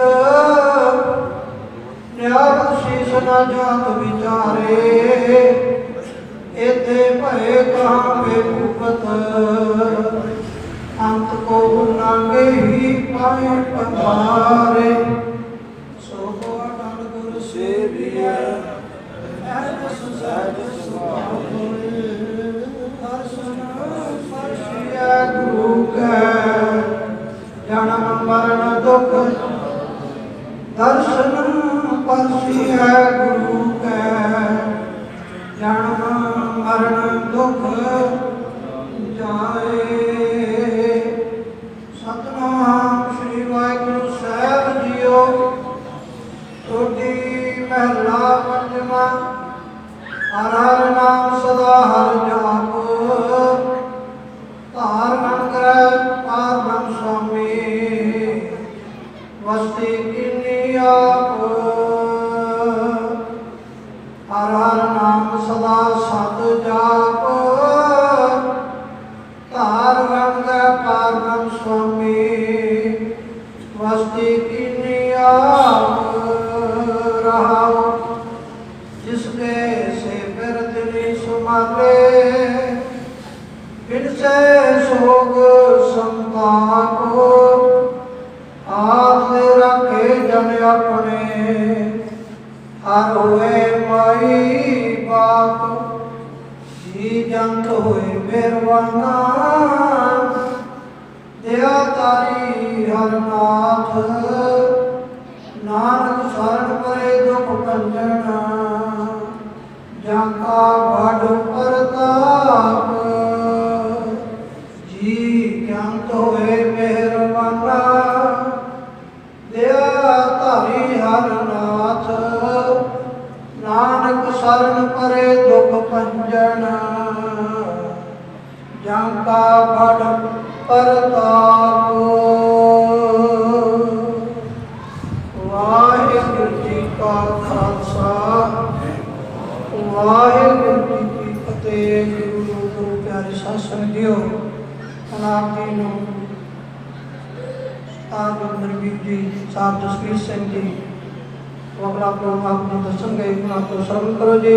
ਨਿਆਵਤ ਸ਼ੀਸ਼ ਨਾ ਜਾਤ ਵਿਚਾਰੇ। ਇਥੇ ਭਏ ਕਹਾਂ ਬੇਭੂਪਤ, ਅੰਤ ਕੋ ਨਾਗੇ ਹੀ ਪਾਏ ਪਵਾਰੇ। ਸੋ ਕੋ ਅਟਲ ਗੁਰ ਸੇਵੀਐ, ਐਸ ਸਹਿਜ ਸੁਭਾਅ ਹੋਏ। ਦਰਸ਼ਨ ਪਰਸੀਐ ਗੁਰੂ ਕੈ, ਜਨਮ ਮਰਨ ਦੁਖ। ਦਰਸ਼ਨ ਪਰਸੀਐ ਗੁਰੂ ਕੈ, ਜਨਮ ਮਰਨ ਦੁਖ ਜਾਏ। ਸਤਿਨਾਮ ਸ੍ਰੀ ਵਾਹਿਗੁਰੂ ਸਾਹਿਬ ਜੀਓ। ਟੋਡੀ ਮਹਿਲਾ ਪੰਜਵਾਂ। ਹਰਿ ਹਰਿ ਨਾਮ ਸਦਾ ਹਰਿ ਜਾਪ, ਧਾਰ ਮਨ ਕਰੈ ਪਾਰ ਬ੍ਰਹਮ ਸੁਆਮੀ। ਵਸਤੀ ਕੀਨੀ ਆਪ, ਹਰਿ ਹਰਿ ਨਾਮ ਸਦਾ ਸਤ ਜਾਪ। ਧਾਰ ਮਨ ਕਰੈ ਪਾਰ ਬ੍ਰਹਮ ਸੁਆਮੀ। ਵਸਤੀ ਕੀਨੀ ਆਪ ਰਹਾਉ। ਜਿਸਕੇ ਸੇ ਬਿਰਦ ਨੀ ਸੁਮਾਲੇ, ਬਿਨਸੇ ਸੋਗ ਸੰਤਾਪ। ਆਪ ਦੇ ਰਾਖੇ ਜਨ ਆਪਣੇ, ਹਰ ਹੋਏ ਮਾਈ ਬਾਪ। ਜੀ ਜੰਤ ਹੋਏ ਮਿਹਰਬਾਨਾ, ਦਿਆ ਤਾਰੀ ਹਰ ਨਾਥ। ਨਾਨਕ ਸ਼ਰਨ ਪਰੇ ਦੁਖ ਭੰਜਨ, ਜਾਂ ਕਾ ਬੜ ਪ੍ਰਤਾਪ। ਜੀ ਜੰਤ ਹੋਏ ਮਿਹਰਬਾਨਾ, ਦਿਆ ਧਾਰੀ ਹਰ ਨਾਥ। ਨਾਨਕ ਸ਼ਰਨ ਪਰੇ ਦੁਖ ਭੰਜਨ, ਜਾਂ ਕਾ ਬੜ ਪ੍ਰਤਾਪ। ਵਾਹਿਗੁਰੂ ਜੀ ਕਾ ਖਾਲਸਾ, ਵਾਹਿਗੁਰੂ ਜੀ ਕੀ ਫਤਿਹ। ਗੁਰੂ ਪਿਆਰੇ ਸਾਧ ਸੰਗਤ ਜੀਓ, ਹੁਣ ਆਪ ਜੀ ਨੂੰ ਆਪ ਨਰਵੀਰ ਜੀ, ਸਾਹਿਬ ਜਸਵੀਰ ਸਿੰਘ ਜੀ ਅਗਲਾ ਪ੍ਰੋਗਰਾਮ ਆਪ ਨੂੰ ਦੱਸਣਗੇ। ਉਹਨਾਂ ਤੋਂ ਸਰਵ ਕਰੋ ਜੀ।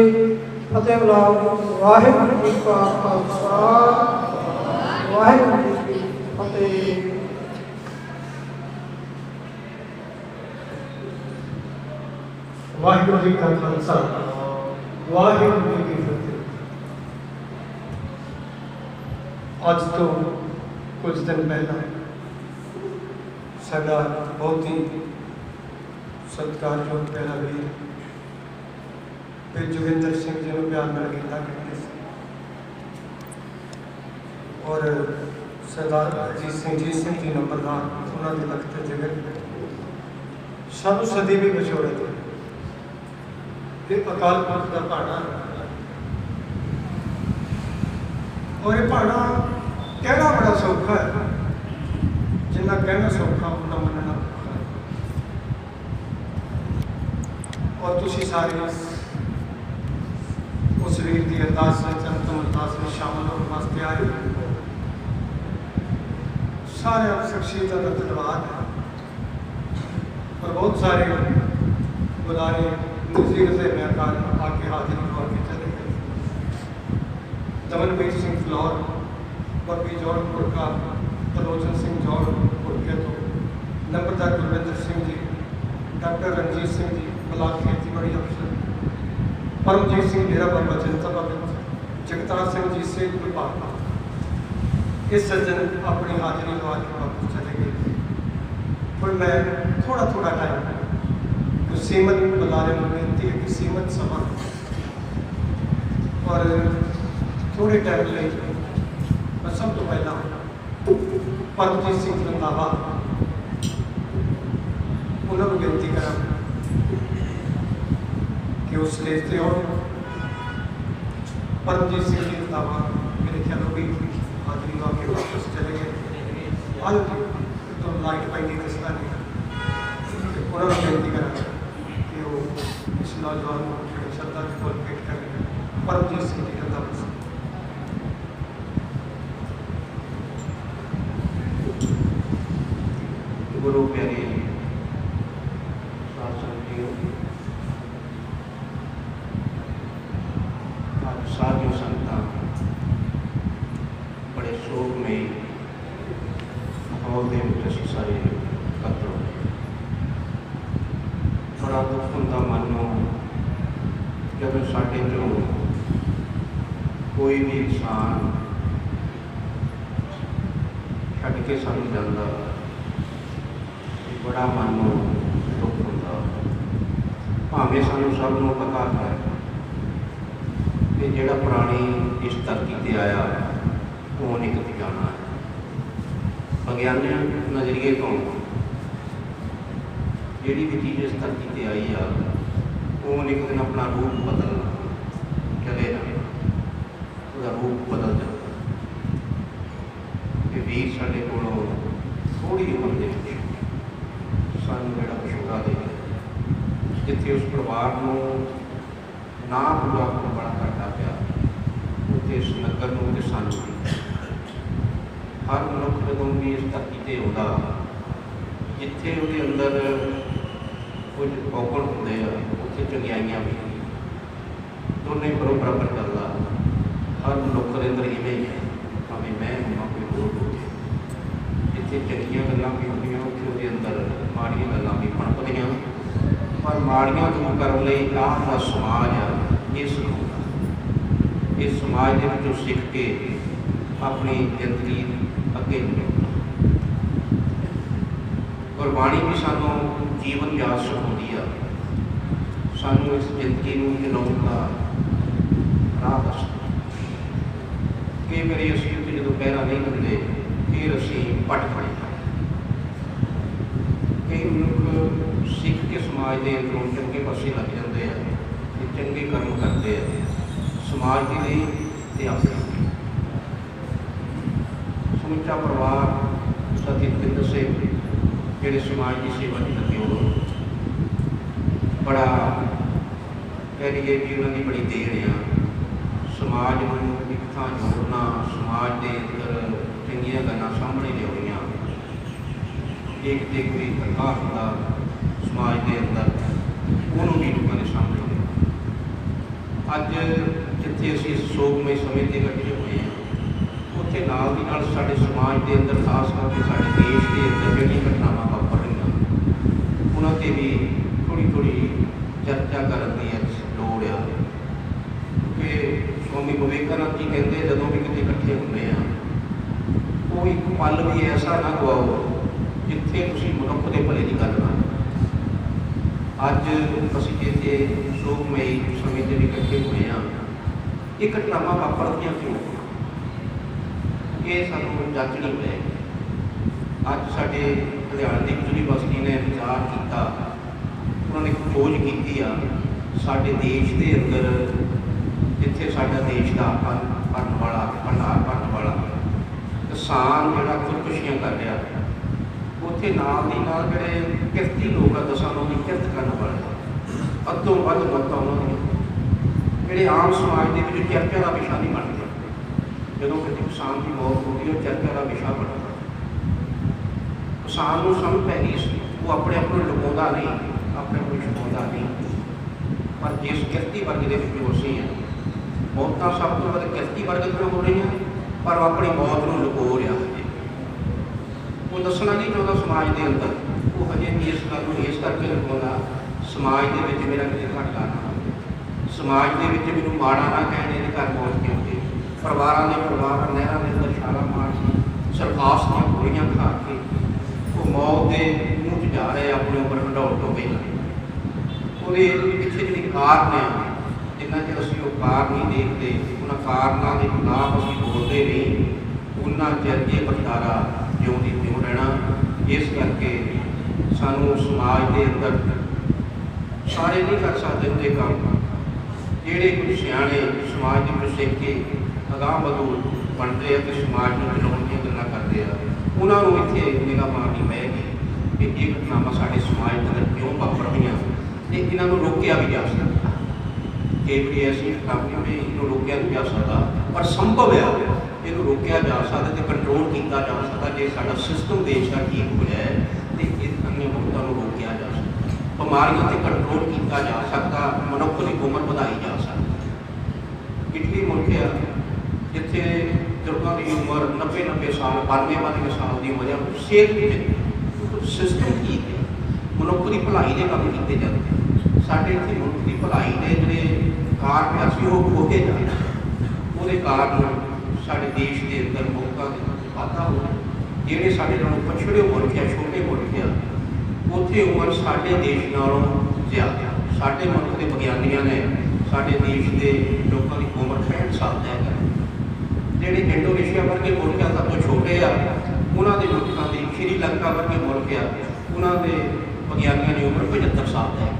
ਫਤਿਹ ਬੁਲਾਓ। ਵਾਹਿਗੁਰੂ ਜੀ ਕਾ ਖਾਲਸਾ, ਵਾਹਿਗੁਰੂ ਜੀ ਕੀ ਫਤਿਹ। ਵਾਹਿਗੁਰੂ ਜੀ ਕਾ ਖਾਲਸਾ, ਵਾਹਿਗੁਰੂ ਜੀ ਕੀ ਫਤਿਹ। ਅੱਜ ਤੋਂ ਕੁਝ ਦਿਨ ਪਹਿਲਾਂ ਸਾਡਾ ਬਹੁਤ ਹੀ ਸਤਿਕਾਰਯੋਗ ਪਿਆਰਾ ਵੀਰ ਜੋਗਿੰਦਰ ਸਿੰਘ ਜੀ ਨੂੰ ਪਿਆਰ ਨਾਲ ਗੀਤਾ ਕਹਿੰਦੇ ਸੀ, ਔਰ ਸਰਦਾਰ ਅਜੀਤ ਸਿੰਘ ਜੀ ਨੰਬਰਦਾਰ, ਉਹਨਾਂ ਦੇ ਤਖਤ ਜਗਤ ਸਾਨੂੰ ਸਦੀ ਵੀ ਵਿਛੋੜੇ ਤੇ। ਇਹ ਅਕਾਲ ਪੁਰਖ ਦਾ ਭਾਣਾ, ਔਰ ਇਹ ਭਾਣਾ ਕਹਿਣਾ ਬੜਾ ਸੌਖਾ ਹੈ, ਜਿੰਨਾ ਕਹਿਣਾ ਸੌਖਾ ਉਹਨਾਂ ਮੰਨਣਾ ਔਖਾ ਹੈ। ਔਰ ਤੁਸੀਂ ਸਾਰੇ ਉਸ ਵੀਰ ਦੀ ਅਰਦਾਸ ਵਿੱਚ, ਅੰਤਮ ਅਰਦਾਸ ਵਿੱਚ ਸ਼ਾਮਲ ਹੋਣ ਵਾਸਤੇ ਆਏ ਹੋ। ਸਾਰਿਆਂ ਸ਼ਖਸੀਅਤਾਂ ਦਾ ਧੰਨਵਾਦ ਹੈ। और बहुत सारे बुलारे निजी से आके हाजिर हो के चले गए। दमनवीर सिंह फ्लौर बब्बी जौन पुरका, तलोचन सिंह जौन पुरके तो, नंबरदार गुरविंदर सिंह जी, डॉक्टर रणजीत सिंह जी ब्लाक खेतीबाड़ी अफसर, परमजीत सिंह डेरा बाबा जनता भगत, जगतार सिंह जी से विभाग, ये सज्जन अपनी हाजिरी लगा के वापस चले गए। पर मैं थोड़ा थोड़ा टाइम जो सीमित बुलारे में बेनती है कि सीमित समा और थोड़े टाइम ले मैं सब तो पहला परमजीत सिंह रंधावा उन्होंने बेनती करा कि उस स्टेज से हो। परमजीत सिंह रंधावा मेरे ख्याल भी हाजिरी लगा के वापस चले गए। आज तो लाइट पाई नहीं दसता नहीं, उन्होंने बेनती करा कि वो इस नौजवान को श्रद्धा की फल भेंट करें। परमजीत सिंह जी रंधावा गुरु प्यारे साथियों, आज साधु संतां बड़े शोक में माहौल के विच असीं सारे इकट्ठे होए। बड़ा दुख हुंदा मन नूं जदों साडे चों कोई भी इंसान छड्ड के सानूं जांदा, बड़ा मन नूं दुख हुंदा। भावें सानूं सब नूं पता है कि जिहड़ा प्राणी इस धरती ते आया वो नहीं कभी जाना है। विग्यानिक नज़रिए तो जिहड़ी भी चीज़ इस धरती ते आई आ वो एक दिन अपना रूप बदलना चले जाए, उसका रूप बदल जाता। कि वीर साडे कोलों थोड़ी उम्र दे विच सानूं जिहड़ा विछोड़ा दे गया, जिथे उस परिवार को ना पूरा होना बड़ा घाटा पिया, उत्थे इस नगर नूं ते सानूं भी। हर मनुख जदों भी इस धरती ते आउंदा, जिथे उहदे अंदर कुछ औगुण हुंदे आ उत्थे चंगियाइयां भी दोने बराबर करदा। हर मनुख दे अंदर इवें ही है, भावें मैं होवां कोई होर होवे। जिथे चंगियां गल्लां भी होंदियां उत्थे उहदे अंदर माड़ियां गल्लां भी पनपदियां। पर माड़ियां दूर करने लई आह दा समाज ये सिखाउंदा। इस समाज दे विचों सिख के अपनी जिंदगी अगे बढ़ाउंदा। गुरबाणी भी सानूं जीवन जाच सिखाउंदी आ, सानूं इस जिंदगी नूं जिउण दा राह दसदी। कई वारी असीं उत्ते जदों पैरा नहीं दिंदे फिर असीं भट खड़े। कई मनुख सिख के समाज के अंदरों चंगे पासे लग जाते हैं, चंगे कर्म करते हैं समाज के लिए ते अपने समुचा परिवार सती तिंद से जेडे समाज की सेवा की लगे हो बड़ा कह लीए कि उन्होंने बड़ी देर आ। समाज में एक थां जोड़ना, समाज के अंदर चंगियां गल्लां सामने लियाउणियां, एक तो कोई धर्मा होंदा समाज के अंदर उन्होंने भी लोगों के सामने लिया। अज जिथे असीं सोगमय समय से इकट्ठे हुए हैं उत्थे नाल दी नाल साडे समाज के अंदर खास करके साडे देश के अंदर जिहड़ियां घटनावां वापर रहीआं उन्हां ते भी थोड़ी थोड़ी चर्चा करन दी लोड़ आ। कि स्वामी विवेकानंद जी कहते जदों भी किते इकट्ठे हुंदे आ कोई एक पल भी ऐसा ना गवाओ जिथे तुसीं मनुख के भले की गल ना। अज असीं इत्थे शोकमई समय से इकट्ठे हुए हैं, ये घटनावां वापरदियां क्यों ये सानूं जांचनी पएगी। अज साडे लुधियाना की यूनीवर्सिटी ने विचार किया, उन्होंने खोज की आ साडे देश के अंदर जिथे साडा देश का भरन वाला भंडार भरन वाला किसान जिहड़ा खुदकुशियां कर रहा उत्थे नाल दी नाल जिहड़े किरती लोग आ दसां लोग किरत करन वाले अद्धों वध मौतां उन्हां दी जिहड़े आम समाज के विच चर्चा का विशा नहीं बनते। जदों किसी किसान की मौत होती है चर्चा का विशा बनता। किसान को समझ पै गई वो अपने आप को लुकाउंदा नहीं, अपने आप को छुपाउंदा नहीं। पर जिस किरती वर्ग के विच असीं हैं मौतां सब तो वध किरती वर्ग तो हो रही हैं, पर अपनी मौत को लुको रहा है। वो दसना नहीं चाहता समाज के अंदर, वो हजे भी इस गल को इस करके लुकाउंदा समाज के विच मेरा किसी घाटा ना होवे, समाज के विच मैनूं माड़ा ना कहण इहदे घर मौत क्यों होई। परिवारां दे परिवार नहरां दे अंदर छाला मार के सरफास दीआं गोलियां खा के वो मौत के मूँह च जा रहे अपनी उम्र हंडाउण तो पहलां। ਉਹਦੇ ਪਿੱਛੇ ਜਿਹੜੀ ਕਾਰਨ ਆ, ਜਿੰਨਾ ਚਿਰ ਅਸੀਂ ਉਹ ਕਾਰਨ ਨਹੀਂ ਦੇਖਦੇ, ਉਹਨਾਂ ਕਾਰਨਾਂ ਦੇ ਖਿਲਾਫ ਅਸੀਂ ਬੋਲਦੇ ਨਹੀਂ, ਉਹਨਾਂ ਚਿਰ ਇਹ ਵਰਤਾਰਾ ਜਿਉਂ ਦੀ ਤਿਉਂ ਰਹਿਣਾ। ਇਸ ਕਰਕੇ ਸਾਨੂੰ ਸਮਾਜ ਦੇ ਅੰਦਰ ਸਾਰੇ ਨਹੀਂ ਕਰ ਸਕਦੇ ਹੁੰਦੇ ਕੰਮ, ਜਿਹੜੇ ਕੁਝ ਸਿਆਣੇ ਸਮਾਜ ਦੇ ਵਿੱਚ ਸਿੱਖ ਕੇ ਅਗਾਂਹ ਵਧੂ ਬਣਦੇ ਆ ਅਤੇ ਸਮਾਜ ਨੂੰ ਚਲਾਉਣ ਦੀਆਂ ਗੱਲਾਂ ਕਰਦੇ ਆ, ਉਹਨਾਂ ਨੂੰ ਇੱਥੇ ਨਿਗਾਹ ਮਾਰਨੀ ਪਏਗੀ ਕਿ ਇਹ ਘਟਨਾਵਾਂ ਸਾਡੇ ਸਮਾਜ ਦੇ ਅੰਦਰ ਕਿਉਂ ਵਾਪਰ ਰਹੀਆਂ ਤੇ ਇਹਨਾਂ ਨੂੰ ਰੋਕਿਆ ਵੀ ਜਾ ਸਕਦਾ। ਕਈ ਵਾਰੀ ਐਸੀ ਘਟਨਾਵਾਂ ਵੀ ਇਹਨੂੰ ਰੋਕਿਆ ਨਹੀਂ ਜਾ ਸਕਦਾ, ਪਰ ਸੰਭਵ ਆ ਇਹਨੂੰ ਰੋਕਿਆ ਜਾ ਸਕਦਾ ਤੇ ਕੰਟਰੋਲ ਕੀਤਾ ਜਾ ਸਕਦਾ ਜੇ ਸਾਡਾ ਸਿਸਟਮ ਦੇਸ਼ ਦਾ ਠੀਕ ਹੋ ਜਾਏ ਤੇ ਇਹਨਾਂ ਮੌਤਾਂ ਨੂੰ ਰੋਕਿਆ ਜਾ ਸਕਦਾ, ਬਿਮਾਰੀਆਂ ਤੇ ਕੰਟਰੋਲ ਕੀਤਾ ਜਾ ਸਕਦਾ, ਮਨੁੱਖ ਦੀ ਉਮਰ ਵਧਾਈ ਜਾ ਸਕਦੀ। ਇਟਲੀ ਮੁਲਕ ਆ ਜਿੱਥੇ ਲੋਕਾਂ ਦੀ ਉਮਰ 90 ਸਾਲ 92 ਸਾਲ ਦੀ ਉਮਰ ਆ, ਸਿਹਤ ਵਿੱਚ ਸਿਸਟਮ ਠੀਕ ਹੈ, ਮਨੁੱਖ ਦੀ ਭਲਾਈ ਦੇ ਕੰਮ ਕੀਤੇ ਜਾਂਦੇ। ਸਾਡੇ ਇੱਥੇ ਮਨੁੱਖ ਦੀ ਭਲਾਈ ਦੇ ਜਿਹੜੇ ਕਾਰਨ ਆ ਸੀ ਉਹ ਖੋਤੇ ਜਾਂਦੇ, ਉਹਦੇ ਕਾਰਨ ਸਾਡੇ ਦੇਸ਼ ਦੇ ਅੰਦਰ ਮੌਤਾਂ ਦੇ ਵਾਧਾ ਹੋ ਰਿਹਾ। ਜਿਹੜੇ ਸਾਡੇ ਨਾਲੋਂ ਪਛੜੇ ਮੁਲਕ ਆ, ਛੋਟੇ ਮੁਲਕ ਆ, ਉੱਥੇ ਉਮਰ ਸਾਡੇ ਦੇਸ਼ ਨਾਲੋਂ ਜ਼ਿਆਦਾ। ਸਾਡੇ ਮੁਲਕ ਦੇ ਵਿਗਿਆਨੀਆਂ ਨੇ ਸਾਡੇ ਦੇਸ਼ ਦੇ ਲੋਕਾਂ ਦੀ ਉਮਰ 65 ਸਾਲ ਤੈਅ ਕਰੀ। ਜਿਹੜੇ ਇੰਡੋਨੇਸ਼ੀਆ ਵਰਗੇ ਮੁਲਕ ਆ ਸਭ ਤੋਂ ਛੋਟੇ ਆ, ਉਹਨਾਂ ਦੇ ਮੁਲਕਾਂ ਦੀ ਸ਼੍ਰੀਲੰਕਾ ਵਰਗੇ ਮੁਲਕ ਆ, ਉਹਨਾਂ ਦੇ ਵਿਗਿਆਨੀਆਂ ਦੀ ਉਮਰ 75 ਸਾਲ ਤੈਅ।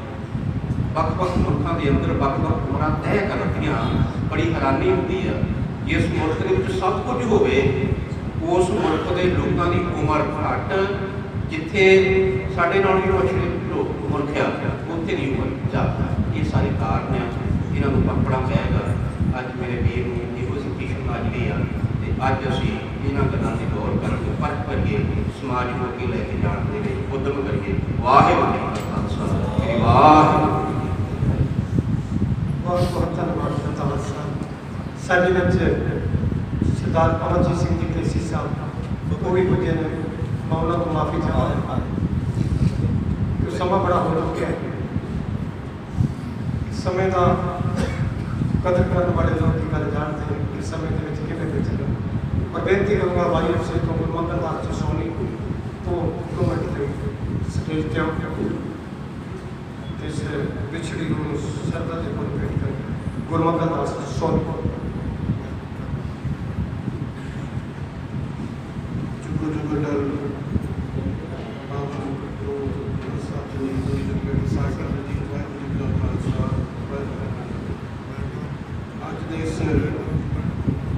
ਵੱਖ-ਵੱਖ ਮੁਲਕਾਂ ਦੇ ਅੰਦਰ ਵੱਖ-ਵੱਖ ਉਮਰਾਂ ਤੈਅ ਕਰਦੀਆਂ, ਬੜੀ ਹੈਰਾਨੀ ਹੁੰਦੀ ਆ। ਜਿਸ ਮੁਲਕ ਦੇ ਵਿੱਚ ਸਭ ਕੁਝ ਹੋਵੇ ਉਸ ਮੁਲਕ ਦੇ ਲੋਕਾਂ ਦੀ ਉਮਰ ਘੱਟ, ਜਿੱਥੇ ਸਾਡੇ ਨਾਲ ਵੀ ਪਛੜੇ ਮੁਲਕ ਆ ਉੱਥੇ ਦੀ ਉਮਰ ਜ਼ਿਆਦਾ। ਇਹ ਸਾਰੇ ਕਾਰਨ ਆ, ਇਹਨਾਂ ਨੂੰ ਪਕੜਨਾ ਪਏਗਾ। ਅੱਜ ਮੇਰੇ ਵੀਰ ਨੂੰ ਇਹੋ ਜਿਹੀ ਕਿਸ਼ਨ ਆ ਜਿਹੜੀ ਆ ਤੇ ਅੱਜ ਅਸੀਂ ਇਹਨਾਂ ਗੱਲਾਂ ਦੀ ਗੌਰ ਕਰਕੇ ਪਰਖ ਕਰੀਏ, ਸਮਾਜ ਨੂੰ ਅੱਗੇ ਲੈ ਕੇ ਜਾਣ ਦੇ ਲਈ ਉਦਮ ਕਰੀਏ। ਵਾਹਿਗੁਰੂ ਜੀ ਕਾ ਖਾਲਸਾ, ਵਾਹਿਗੁਰੂ। ਬਹੁਤ ਬਹੁਤ ਧੰਨਵਾਦ ਸਰਦਾਰ ਸਾਹਿਬ। ਸਾਡੇ ਵਿੱਚ ਸਰਦਾਰ ਪਵਨਜੀਤ ਸਿੰਘ ਜੀ ਕੇਸੀ ਸਾਹਿਬ ਉਹ ਵੀ ਪੁੱਜੇ ਨੇ, ਮੈਂ ਉਹਨਾਂ ਤੋਂ ਮਾਫੀ ਚਾਹੁੰਦਾ ਕਿ ਸਮਾਂ ਬੜਾ ਹੋ ਚੁੱਕਿਆ ਹੈ। ਸਮੇਂ ਦਾ ਕਦਰ ਕਰਨ ਵਾਲੇ ਲੋਕ ਦੀ ਗੱਲ ਜਾਣਦੇ ਨੇ ਕਿ ਸਮੇਂ ਦੇ ਵਿੱਚ ਕਿਵੇਂ ਬਚਣਾ। ਪਰ ਬੇਨਤੀ ਕਰੂੰਗਾ ਭਾਈ ਅਫਸਰ ਤੋਂ ਗੁਰਮੰਗਲ ਦਾਸ ਸੋਨੀ ਤੋਂ 2 ਮਿੰਟ ਦੇ ਸਟੇਜ ਤੇ ਆਓ, ਇਸ ਵਿਛੜੀ ਨੂੰ ਸਰਦਾ ਦੇ ਕੋਲ ਭੇਟ ਕਰ ਗੁਰਮੰਗਲ ਦਾਸ ਸੋਨੀ। ਚੁੱਕੋ ਚੁੱਕੋ ਡਰ ਬਾਬੂ ਤੋਂ ਸਾਥੀ ਦੀ ਜਿਹੜੀ ਸਾਖਾ ਦੀ ਵਾਹਿਗੁਰੂ ਜੀ ਦਾ ਖਾਲਸਾ। ਅੱਜ ਦੇ ਇਸ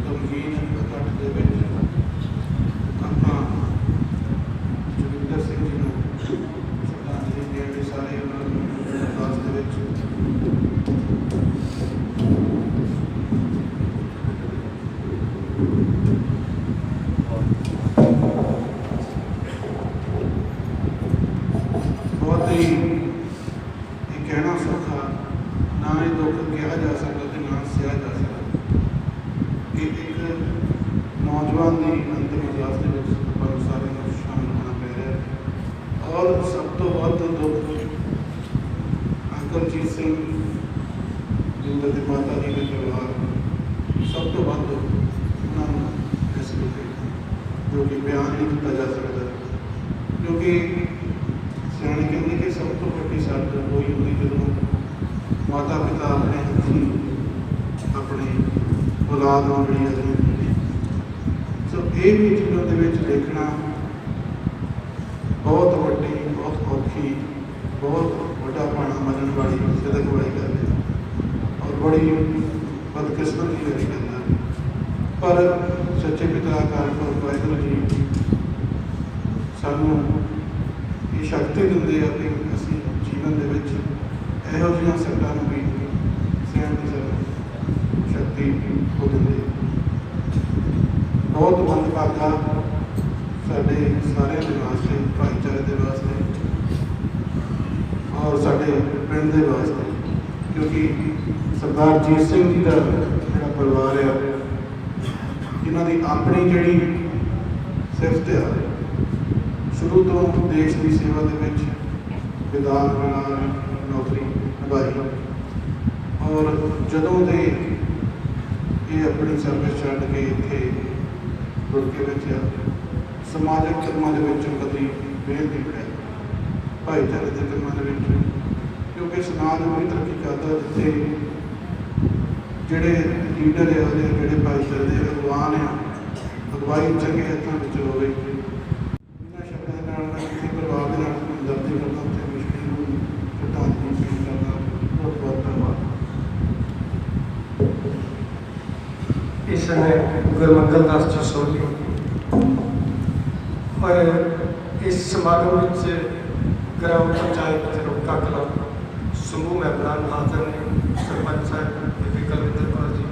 ਗਮਗੀਨ ਇਕੱਠ ਦੇ ਵਿੱਚ ਆਪਾਂ ਜੋਗਿੰਦਰ ਸਿੰਘ ਜੀ ਨੂੰ ਸ਼ਰਧਾਂਜਲੀ ਦੇਣ ਲਈ ਸਾਰੇ ਉਹਨਾਂ ਨੂੰ ਅਰਦਾਸ ਦੇ ਵਿੱਚ ਬਹੁਤ ਹੀ ਇਹ ਕਹਿਣਾ ਸੌਖਾ, ਨਾ ਇਹ ਦੁੱਖ ਕਿਹਾ ਜਾ ਸਕਦਾ ਤੇ ਨਾ ਸਿਆ ਜਾ ਸਕਦਾ। ਇਹ ਇੱਕ ਨੌਜਵਾਨ ਦੀ ਅੰਤਿਮ ਅਰਦਾਸ ਦੇ ਵਿੱਚ ਆਪਾਂ ਸਾਰਿਆਂ ਨੂੰ ਸ਼ਾਮਿਲ ਹੋਣਾ ਪੈ ਰਿਹਾ। ਔਰ ਸਭ ਤੋਂ ਵੱਧ ਦੁੱਖ ਅੰਕਲਜੀਤ ਸਿੰਘ ਜਿੰਦਰ ਦੇ ਮਾਤਾ ਜੀ ਦੇ ਪਰਿਵਾਰ, ਸਭ ਤੋਂ ਵੱਧ ਉਹਨਾਂ ਨੂੰ ਇਸ ਵਿੱਚ ਜੋ ਕਿ ਬਿਆਨ ਨਹੀਂ ਕੀਤਾ ਜਾ ਸਕਦਾ, ਕਿਉਂਕਿ ਸਿਆਣੇ ਕਹਿੰਦੇ ਕਿ ਸਭ ਤੋਂ ਵੱਡੀ ਸੱਟ ਹੋਈ ਹੁੰਦੀ ਜਦੋਂ ਮਾਤਾ ਪਿਤਾ ਆਪਣੇ ਹੱਥੀਂ ਆਪਣੀ ਔਲਾਦ ਨੂੰ ਜਿਹੜੀ ਅਜਿਹੀ ਹੁੰਦੀ। ਸੋ ਇਹ ਵੀ ਜੀਵਨ ਦੇ ਵਿੱਚ ਦੇਖਣਾ ਬਹੁਤ ਵੱਡੀ, ਬਹੁਤ ਔਖੀ, ਬਹੁਤ ਵੱਡਾ ਭਾਣਾ ਮੰਨਣ ਵਾਲੀ ਸਿਦਕ ਵਾਲੀ ਗੱਲ ਹੈ ਔਰ ਬੜੀ ਬਦਕਿਸਮਤੀ ਵਾਲੀ ਗੱਲ ਹੈ। ਪਰ ਸੱਚੇ ਪਿਤਾ ਅਕਾਲ ਪੁਰਖ ਵਾਹਿਗੁਰੂ ਜੀ ਸਾਨੂੰ ਇਹ ਸ਼ਕਤੀ ਦਿੰਦੇ ਆ ਕਿ ਅਸੀਂ ਜੀਵਨ ਦੇ ਵਿੱਚ ਇਹੋ ਜਿਹੀਆਂ ਸੱਟਾਂ ਨੂੰ ਵੀ ਸਹਿਣ ਦੀ ਸ਼ਕਤੀ ਹੋ ਦਿੰਦੇ। ਬਹੁਤ ਮੰਦਭਾਗਾ ਸਾਡੇ ਸਾਰਿਆਂ ਦੇ ਵਾਸਤੇ, ਭਾਈਚਾਰੇ ਦੇ ਵਾਸਤੇ ਔਰ ਸਾਡੇ ਪਿੰਡ ਦੇ ਵਾਸਤੇ, ਕਿਉਂਕਿ ਸਰਦਾਰ ਜੀਤ ਸਿੰਘ ਜੀ ਦਾ ਜਿਹੜਾ ਪਰਿਵਾਰ ਆ ਇਹਨਾਂ ਦੀ ਆਪਣੀ ਜਿਹੜੀ ਸਿਫਤ ਆ, ਸ਼ੁਰੂ ਤੋਂ ਦੇਸ਼ ਦੀ ਸੇਵਾ ਦੇ ਵਿੱਚ ਵਿਧਾਨ ਨੌਕਰੀ ਨਿਭਾਈ, ਔਰ ਜਦੋਂ ਦੇ ਇਹ ਆਪਣੀ ਸਰਵਿਸ ਛੱਡ ਕੇ ਇੱਥੇ ਰੁੜ ਕੇ ਬੈਠਿਆ, ਸਮਾਜਿਕ ਕੰਮਾਂ ਦੇ ਵਿੱਚ ਕਦੀ ਵੇਲ ਨਹੀਂ ਪਿਆ, ਭਾਈਚਾਰੇ ਦੇ ਕੰਮਾਂ ਦੇ ਵਿੱਚ, ਕਿਉਂਕਿ ਸਮਾਜ ਉਹ ਤਰੱਕੀ ਕਰਦਾ ਜਿੱਥੇ ਜਿਹੜੇ ਲੀਡਰ ਆ ਉਹਦੇ, ਜਿਹੜੇ ਭਾਈਚਾਰੇ ਦੇ ਅਗਵਾਨ ਆ, ਅਗਵਾਈ ਚੰਗੇ ਹੱਥਾਂ ਵਿੱਚ ਹੋਵੇ। ਇਹਨਾਂ ਸ਼ਬਦਾਂ ਨਾਲ ਮੈਂ ਕਿਸੇ ਪਰਿਵਾਰ ਦੇ ਨਾਲ ਹਮਦਰਦੀ ਕਰਦਾ ਅਤੇ ਮੁਸ਼ਕਿਲ ਨੂੰ ਸ਼ਰਧਾਂਜਲੀ ਪੇਸ਼ ਕਰਦਾ। ਬਹੁਤ ਬਹੁਤ ਧੰਨਵਾਦ। ਇਸ ਨੇ ਗੁਰਮੰਗਲ ਦਾਸ ਜੀ ਸੋਢੀ ਔਰ ਇਸ ਸਮਾਗਮ ਵਿੱਚ ਗ੍ਰਾਮ ਪੰਚਾਇਤ ਰੋਕਾ ਕਲਾਂ ਸਮੂਹ ਮੈਂਬਰਾਂ ਹਾਜ਼ਰ ਨੇ, ਸਰਪੰਚ ਸਾਹਿਬ ਬੀਬੀ ਕੁਲਵਿੰਦਰ ਕੌਰ ਜੀ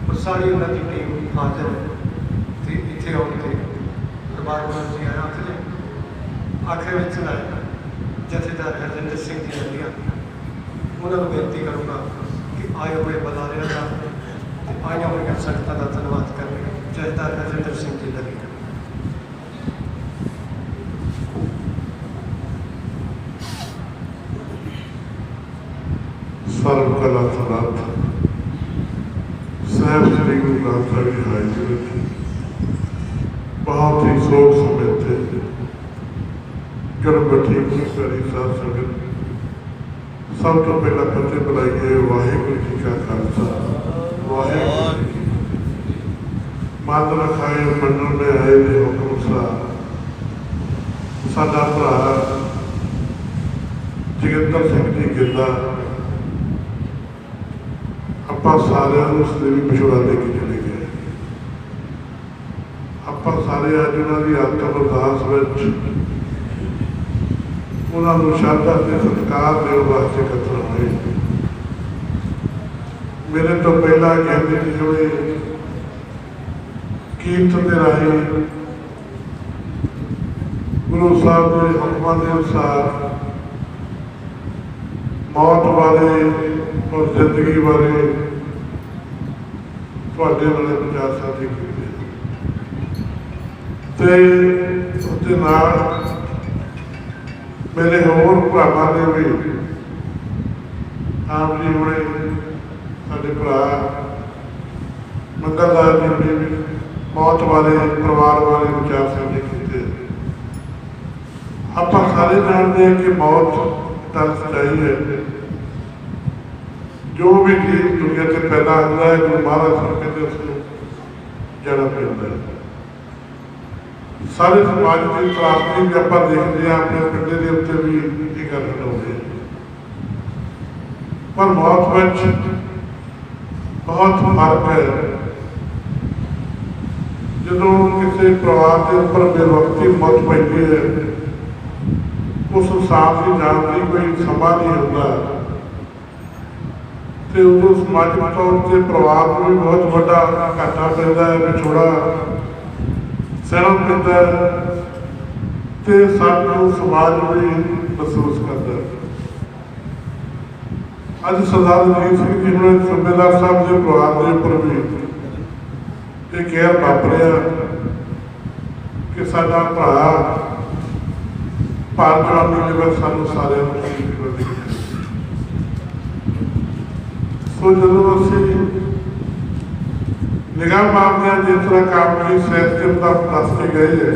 ਔਰ ਸਾਰੀ ਉਹਨਾਂ ਦੀ ਟੀਮ ਹਾਜ਼ਰ ਹੈ। ਅਤੇ ਇੱਥੇ ਆਉਣ 'ਤੇ ਦਰਬਾਰ ਸਾਹਿਬ ਜੀ ਆਖਰ ਵਿੱਚ ਲਾਇਆ ਜਥੇਦਾਰ ਹਰਜਿੰਦਰ ਸਿੰਘ ਜੀ ਲੱਲੀਆਂ, ਉਹਨਾਂ ਨੂੰ ਬੇਨਤੀ ਕਰੂੰਗਾ ਕਿ ਆਏ ਹੋਏ ਬੁਲਾਰਿਆਂ ਦਾ ਅਤੇ ਆਈਆਂ ਹੋਈਆਂ ਸੰਗਤਾਂ ਦਾ ਧੰਨਵਾਦ ਕਰਨਗੇ। ਜਥੇਦਾਰ ਹਰਜਿੰਦਰ ਸਿੰਘ ਜੀ ਲੱਲੀਆਂ। ਸਰਬ ਕਲਾ ਸਨਾਤ ਸਾਹਿਬ ਸ੍ਰੀ ਗੁਰੂ ਗ੍ਰੰਥ ਸਾਹਿਬ ਜੀ ਹਾਜ਼ਰ ਵਿੱਚ ਬਹੁਤ ਹੀ ਸੋਚ ਸਮੇਂ ਤੇ ਗਰਭਵਤੀ ਕਰੀ ਸਾਧ ਸੰਗਤ, ਸਭ ਤੋਂ ਪਹਿਲਾਂ ਫਤਿਹ ਬੁਲਾਈਏ ਵਾਹਿਗੁਰੂ ਜੀ ਕਾ ਖਾਲਸਾ ਵਾਹਿਗੁਰੂ ਜੀ ਕੀ ਫਤਿਹ। ਮਨ ਰਖਾਏ ਮੰਡਲ में ਆਏ ਦੇ ਹੁਕਮ ਅਨੁਸਾਰ ਸਾਡਾ ਭਰਾ ਜੋਗਿੰਦਰ ਸਿੰਘ ਜੀ ਗਿੱਲਾ ਆਪਾਂ ਸਾਰਿਆਂ ਨੂੰ ਉਸ ਦੇ ਵੀ ਵਿਛੋੜਾ ਦੇ ਕੇ ਚਲੇ ਗਏ। ਆਪਾਂ ਸਾਰੇ ਅੱਜ ਉਹਨਾਂ ਦੀ ਆਤਮ ਅਰਦਾਸ ਵਿੱਚ ਉਹਨਾਂ ਨੂੰ ਸ਼ਰਧਾ ਤੇ ਸਤਿਕਾਰ ਦੇਣ ਵਾਸਤੇ ਇਕੱਤਰ ਹੋਏ। ਮੇਰੇ ਤੋਂ ਪਹਿਲਾਂ ਕਹਿੰਦੇ ਕਿ ਜਿਹੜੇ ਕੀਰਤਨ ਦੇ ਰਾਹੀਂ ਗੁਰੂ ਸਾਹਿਬ ਦੇ ਹੁਕਮਾਂ ਦੇ ਅਨੁਸਾਰ ਮੌਤ ਬਾਰੇ ਔਰ ਜ਼ਿੰਦਗੀ ਬਾਰੇ ਤੁਹਾਡੇ ਵਾਲੇ ਵਿਚਾਰ ਸਾਂਝੇ ਕੀਤੇ ਤੇ ਉਹਦੇ ਨਾਲ ਮੇਰੇ ਹੋਰ ਭਰਾਵਾਂ ਦੇ ਵੀ ਆਪ ਜੀ ਹੁਣੇ ਸਾਡੇ ਭਰਾ ਮੰਗਲਦਾਸ ਜੀ ਨੇ ਵੀ ਮੌਤ ਬਾਰੇ ਪਰਿਵਾਰ ਬਾਰੇ ਵਿਚਾਰ ਸਾਂਝੇ ਕੀਤੇ। ਆਪਾਂ ਸਾਰੇ ਜਾਣਦੇ ਹਾਂ ਕਿ ਮੌਤ ਤਾਂ ਸੱਚਾਈ ਹੈ। ਜੋ ਵੀ ਜੀਵ ਦੁਨੀਆ ਤੇ ਪੈਦਾ ਹੁੰਦਾ ਹੈ, ਗੁਰੂ ਮਹਾਰਾਜ ਸਾਹਿਬ ਕਹਿੰਦੇ ਉਸ ਨੂੰ ਜਨਮ ਮਿਲਦਾ ਹੈ। ਸਾਰੇ ਸਮਾਜ ਦੀ ਤਰਾਸਦੀ ਵੀ ਆਪਾਂ ਦੇਖਦੇ ਹਾਂ, ਆਪਣੇ ਪਿੰਡੇ ਦੇ ਉੱਤੇ ਵੀ ਇਹ ਗੱਲ ਹੁੰਦੀ ਹੈ। ਪਰ ਮੌਤ ਵਿੱਚ ਬਹੁਤ ਫਰਕ ਹੈ। ਜਦੋਂ ਕਿਸੇ ਪਰਿਵਾਰ ਦੇ ਉੱਪਰ ਬੇਵਕਤੀ ਮੌਤ ਪੈਂਦੀ ਹੈ, ਉਸ ਇਨਸਾਨ ਦੀ ਜਾਨ ਦੀ ਕੋਈ ਸਮਾਂ ਨਹੀਂ ਹੁੰਦਾ ਤੇ ਉਦੋਂ ਸਮਾਜਿਕ ਤੌਰ ਤੇ ਪਰਿਵਾਰ ਨੂੰ ਵੀ ਬਹੁਤ ਵੱਡਾ ਘਾਟਾ ਪੈਂਦਾ ਹੈ, ਵਿਛੋੜਾ ਸਹਿਣਾ ਪੈਂਦਾ ਹੈ ਤੇ ਸਾਨੂੰ ਸਮਾਜ ਵੀ ਮਹਿਸੂਸ ਕਰਦਾ ਹੈ। ਅੱਜ ਸਰਦਾਰ ਰਣਜੀਤ ਸਿੰਘ ਜੀ ਹੁਣੇ ਸੂਬੇਦਾਰ ਸਾਹਿਬ ਦੇ ਪਰਿਵਾਰ ਦੇ ਉੱਪਰ ਵੀ ਇਹ ਕਹਿਰ ਵਾਪਰਿਆ ਕਿ ਸਾਡਾ ਭਰਾ ਭਾਰਤ ਜਵਾਨੀ ਦੇ ਵਿੱਚ ਸਾਨੂੰ ਸਾਰਿਆਂ ਨੂੰ ਸ਼ਹੀਦ ਕਰ ਦਿੱਤਾ। ਸੋ ਜਦੋਂ ਅਸੀਂ ਨਿਗਾਹ ਮਾਰਦੇ ਹਾਂ ਜਿਸ ਤਰ੍ਹਾਂ ਕਾਮਗੀ ਸਿਸਟਮ ਦਾ ਦੱਸ ਕੇ ਗਏ ਹੈ